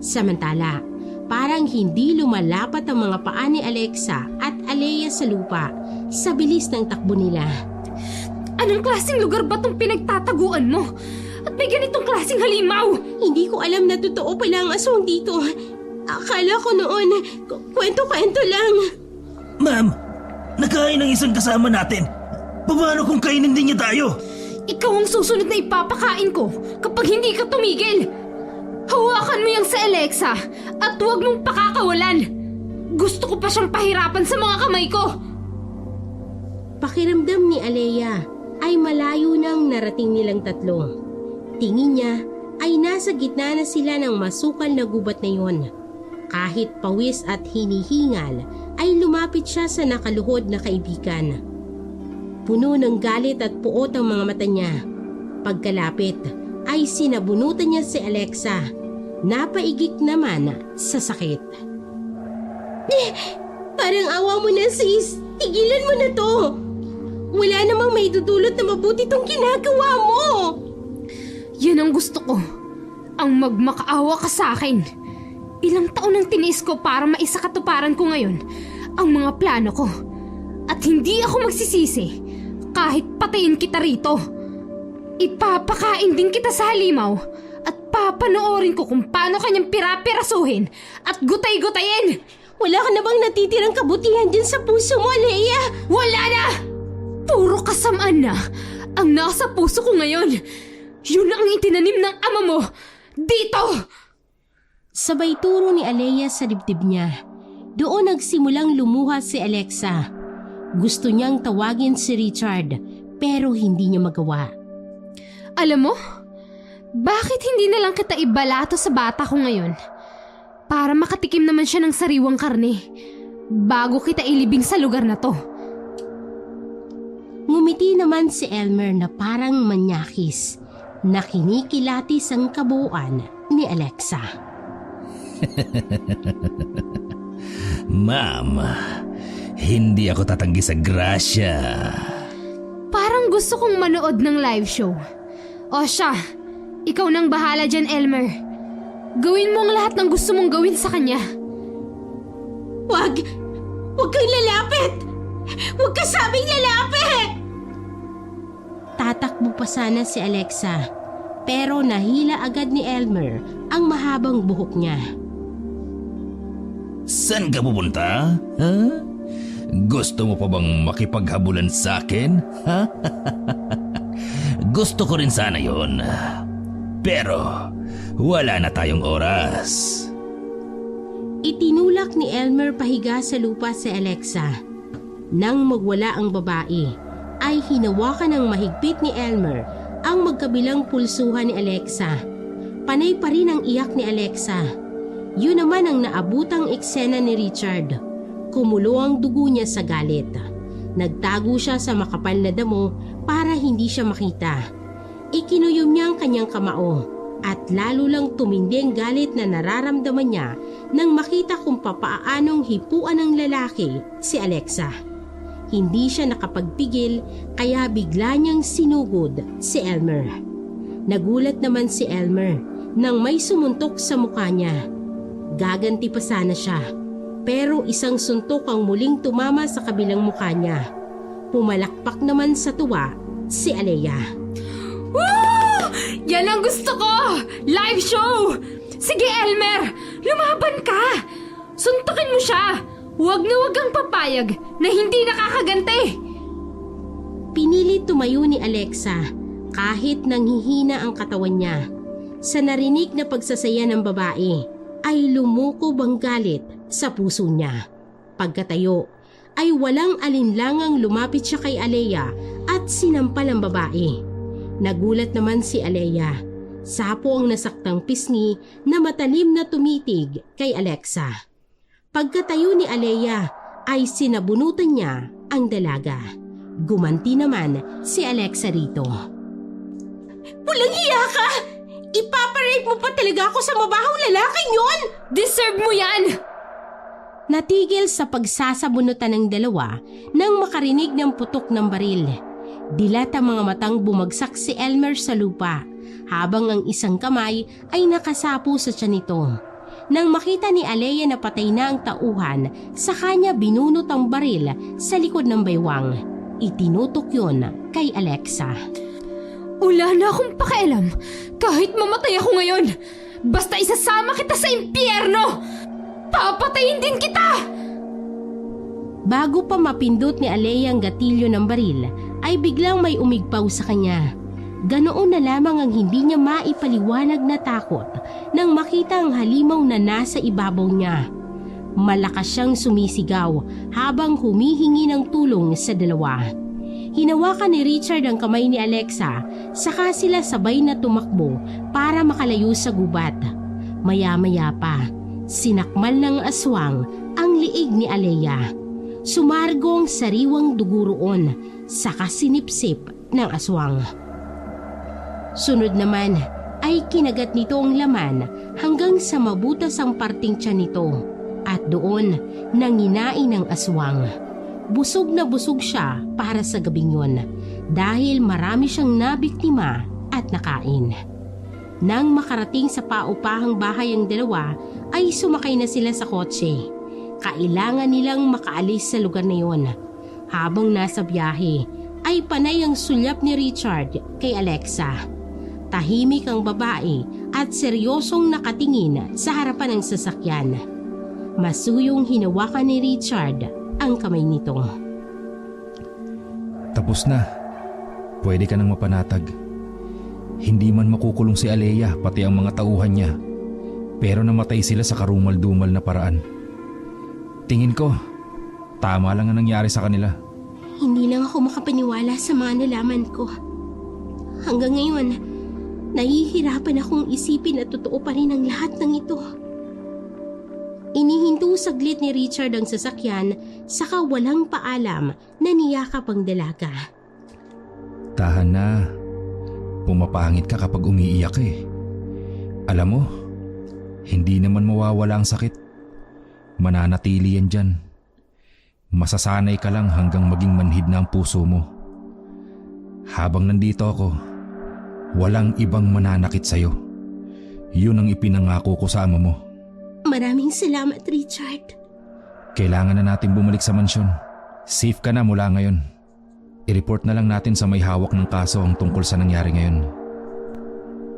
Samantala, parang hindi lumalapat ang mga paa ni Alexa at Alea sa lupa sa bilis ng takbo nila. Anong klaseng lugar ba itong pinagtataguan mo? At may ganitong klaseng halimaw! Hindi ko alam na totoo pala ang aswang dito. Akala ko noon, kwento-kwento lang. Ma'am, nakain ang isang kasama natin. Paano kung kainin din niya tayo? Ikaw ang susunod na ipapakain ko kapag hindi ka tumigil. Hawakan mo yung sa Alexa at huwag mong pakakawalan. Gusto ko pa siyang pahirapan sa mga kamay ko. Pakiramdam ni Alea ay malayo nang narating nilang tatlo. Tingin niya ay nasa gitna na sila ng masukal na gubat na yon. Kahit pawis at hinihingal ay lumapit siya sa nakaluhod na kaibigan. Puno ng galit at puot ang mga mata niya. Pagkalapit ay sinabunutan niya si Alexa. Napaigik naman sa sakit. Parang awa mo na sis, tigilan mo na to. Wala namang may dudulot na mabuti tong ginagawa mo. Yan ang gusto ko. Ang magmakaawa ka sa akin. Ilang taon ang tiniis ko para maisakatuparan ko ngayon ang mga plano ko. At hindi ako magsisisi kahit patayin kita rito. Ipapakain din kita sa halimaw at papanoorin ko kung paano kanyang pirapirasuhin at gutay-gutayin. Wala ka na bang natitirang kabutihan din sa puso mo, Alea? Wala na! Puro kasamaan na ang nasa puso ko ngayon. Yun ang itinanim ng ama mo! Dito! Sabay turo ni Alea sa dibdib niya. Doon nagsimulang lumuha si Alexa. Gusto niyang tawagin si Richard pero hindi niya magawa. Alam mo, bakit hindi na lang kita ibalato sa bata ko ngayon? Para makatikim naman siya ng sariwang karne bago kita ilibing sa lugar na to. Ngumiti naman si Elmer na parang manyakis na kinikilatis ang kabuuan ni Alexa. Ma'am, hindi ako tatanggi sa grasya. Parang gusto kong manood ng live show. O siya, ikaw nang bahala dyan, Elmer. Gawin mo ang lahat ng gusto mong gawin sa kanya. Wag! Wag kang lalapit! Wag ka sabing lalapit! Tatakbo pa sana si Alexa, pero nahila agad ni Elmer ang mahabang buhok niya. Saan ka pupunta? Ha? Gusto mo pa bang makipaghabulan sa akin? Ha? Gusto ko rin sana yon. Pero wala na tayong oras. Itinulak ni Elmer pahiga sa lupa si Alexa. Nang magwala ang babae, ay hinawakan ng mahigpit ni Elmer ang magkabilang pulsuhan ni Alexa. Panay pa rin ang iyak ni Alexa. Yun naman ang naabutang eksena ni Richard. Kumulo ang dugo niya sa galit. Nagtago siya sa makapal na damo para hindi siya makita. Ikinuyom niya ang kanyang kamao at lalo lang tumindi ang galit na nararamdaman niya nang makita kung papaanong hipuan ng lalaki si Alexa. Hindi siya nakapagpigil kaya bigla niyang sinugod si Elmer. Nagulat naman si Elmer nang may sumuntok sa mukha niya. Gaganti pa sana siya, pero isang suntok ang muling tumama sa kabilang mukha niya. Pumalakpak naman sa tuwa si Alea. Woo! Yan ang gusto ko! Live show! Sige, Elmer! Lumaban ka! Suntukin mo siya! Huwag na huwag kang papayag na hindi nakakaganti! Pinilit tumayo ni Alexa kahit nanghihina ang katawan niya. Sa narinig na pagsasaya ng babae, ay lumukob ang galit sa puso niya. Pagkatayo, ay walang alinlangang lumapit siya kay Alea at sinampal ang babae. Nagulat naman si Alea. Sapo ang nasaktang pisngi na matalim na tumitig kay Alexa. Pagkatayo ni Alea ay sinabunutan niya ang dalaga. Gumanti naman si Alexa rito. Walang hiya ka! Ipaparate mo pa talaga ako sa mabahong lalaking yon! Deserve mo yan! Natigil sa pagsasabunutan ng dalawa nang makarinig ng putok ng baril. Dilat ang mga matang bumagsak si Elmer sa lupa habang ang isang kamay ay nakasapo sa tiyan nito. Nang makita ni Alea na patay na ang tauhan, sa kanya binunot ang baril sa likod ng baywang. Itinutok yon kay Alexa. Wala na akong pakialam kahit mamatay ako ngayon. Basta isasama kita sa impyerno! Papatayin din kita! Bago pa mapindot ni Alea ang gatilyo ng baril, ay biglang may umigpaw sa kanya. Ganoon na lamang ang hindi niya maipaliwanag na takot nang makita ang halimaw na nasa ibabaw niya. Malakas siyang sumisigaw habang humihingi ng tulong sa dalawa. Hinawakan ni Richard ang kamay ni Alexa, saka sila sabay na tumakbo para makalayo sa gubat. Maya-maya pa, sinakmal ng aswang ang liig ni Alea. Sumargo ang sariwang dugo roon, saka sinipsip ng aswang. Sunod naman ay kinagat nito ang laman hanggang sa mabutas ang parting tiyan nito at doon nanginain ng aswang. Busog na busog siya para sa gabing yun dahil marami siyang nabiktima at nakain. Nang makarating sa paupahang bahay ang dalawa ay sumakay na sila sa kotse. Kailangan nilang makaalis sa lugar na yun. Habang nasa biyahe ay panay ang sulyap ni Richard kay Alexa. Tahimik ang babae at seryosong nakatingin sa harapan ng sasakyan. Masuyong hinawakan ni Richard ang kamay nito. Tapos na. Pwede ka nang mapanatag. Hindi man makukulong si Alea pati ang mga tauhan niya, pero namatay sila sa karumal-dumal na paraan. Tingin ko, tama lang ang nangyari sa kanila. Hindi lang ako makapaniwala sa mga nalaman ko. Hanggang ngayon, nahihirapan akong isipin na totoo pa rin ang lahat ng ito. Inihinto saglit ni Richard ang sasakyan, saka walang paalam na niyakap ang dalaga. Tahan na. Pumapangit ka kapag umiiyak eh. Alam mo, hindi naman mawawala ang sakit. Mananatili yan dyan. Masasanay ka lang hanggang maging manhid na ang puso mo. Habang nandito ako, walang ibang mananakit sa'yo. Yun ang ipinangako ko sa ama mo. Maraming salamat, Richard. Kailangan na natin bumalik sa mansyon. Safe ka na mula ngayon. I-report na lang natin sa may hawak ng kaso ang tungkol sa nangyari ngayon.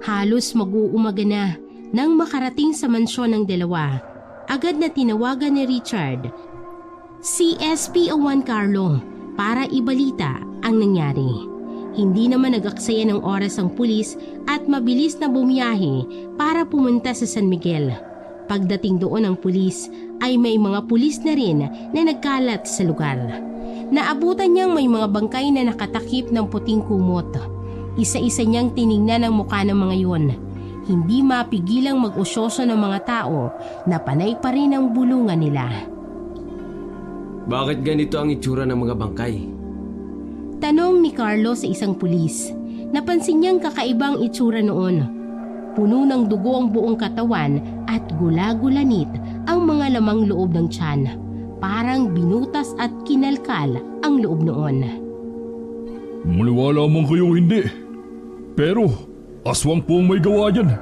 Halos mag-uumaga na nang makarating sa mansyon ng dalawa. Agad na tinawagan ni Richard si SP Juan Carlo para ibalita ang nangyari. Hindi naman nag-aksaya ng oras ang pulis at mabilis na bumiyahe para pumunta sa San Miguel. Pagdating doon ng pulis ay may mga pulis na rin na nagkalat sa lugar. Naabutan niyang may mga bangkay na nakatakip ng puting kumot. Isa-isa niyang tiningnan ang mukha ng mga yun. Hindi mapigilang mag-usyoso ng mga tao na panay pa rin ang bulungan nila. Bakit ganito ang itsura ng mga bangkay? Tanong ni Carlo sa isang pulis. Napansin niyang kakaibang itsura noon. Puno ng dugo ang buong katawan at gula-gulanit ang mga lamang loob ng tiyan. Parang binutas at kinalkal ang loob noon. Maniwala man kayo hindi. Pero aswang po ang may gawa yan.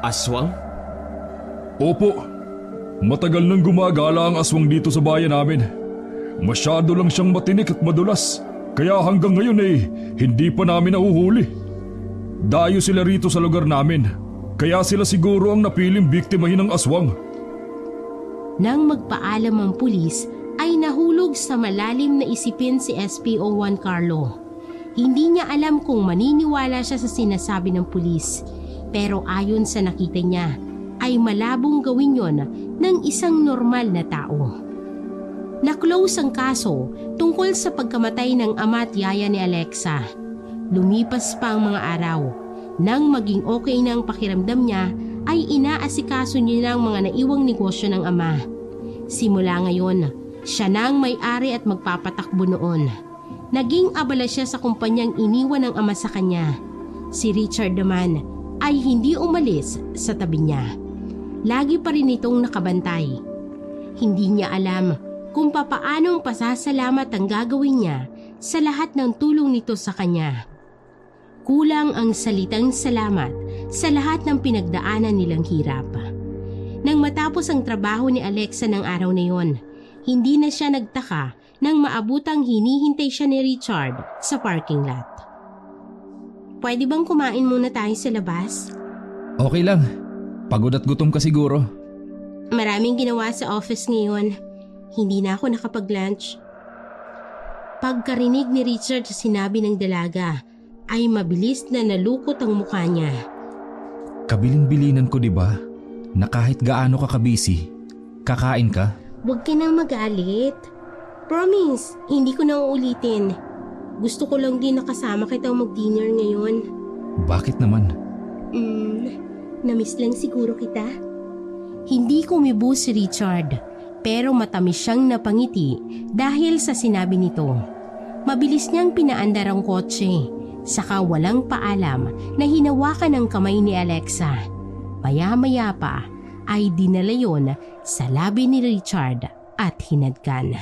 Aswang? Opo, matagal nang gumagala ang aswang dito sa bayan namin. Masyado lang siyang matinik at madulas. Kaya hanggang ngayon hindi pa namin nahuhuli. Dayo sila rito sa lugar namin. Kaya sila siguro ang napiling biktimahin ng aswang. Nang magpaalam ang pulis ay nahulog sa malalim na isipin si SPO Juan Carlo. Hindi niya alam kung maniniwala siya sa sinasabi ng pulis, pero ayon sa nakita niya ay malabong gawin yon ng isang normal na tao. Na-close ang kaso tungkol sa pagkamatay ng ama at yaya ni Alexa. Lumipas pa ang mga araw. Nang maging okay na ang pakiramdam niya ay inaasikaso niya ang mga naiwang negosyo ng ama. Simula ngayon, siya na ang may-ari at magpapatakbo noon. Naging abala siya sa kumpanyang iniwan ng ama sa kanya. Si Richard naman ay hindi umalis sa tabi niya. Lagi pa rin itong nakabantay. Hindi niya alam kung papaanong pasasalamat ang gagawin niya sa lahat ng tulong nito sa kanya. Kulang ang salitang salamat sa lahat ng pinagdaanan nilang hirap. Nang matapos ang trabaho ni Alexa ng araw na yon, hindi na siya nagtaka nang maabutang hinihintay siya ni Richard sa parking lot. Pwede bang kumain muna tayo sa labas? Okay lang. Pagod at gutom ka siguro. Maraming ginawa sa office ngayon. Hindi na ako nakapag-lunch. Pagkarinig ni Richard sa sinabi ng dalaga, ay mabilis na nalukot ang mukha niya. Kabilin-bilinan ko, di ba? Na kahit gaano ka kabisi, kakain ka? Huwag ka nang magalit. Promise, hindi ko na uulitin. Gusto ko lang din nakasama kitang mag-dinner ngayon. Bakit naman? Namiss lang siguro kita. Hindi kumibo si Richard, pero matamis siyang napangiti dahil sa sinabi nito. Mabilis niyang pinaandar ang kotse. Saka walang paalam na hinawakan ang kamay ni Alexa. Maya-maya pa ay dinala yon sa labi ni Richard at hinadkan.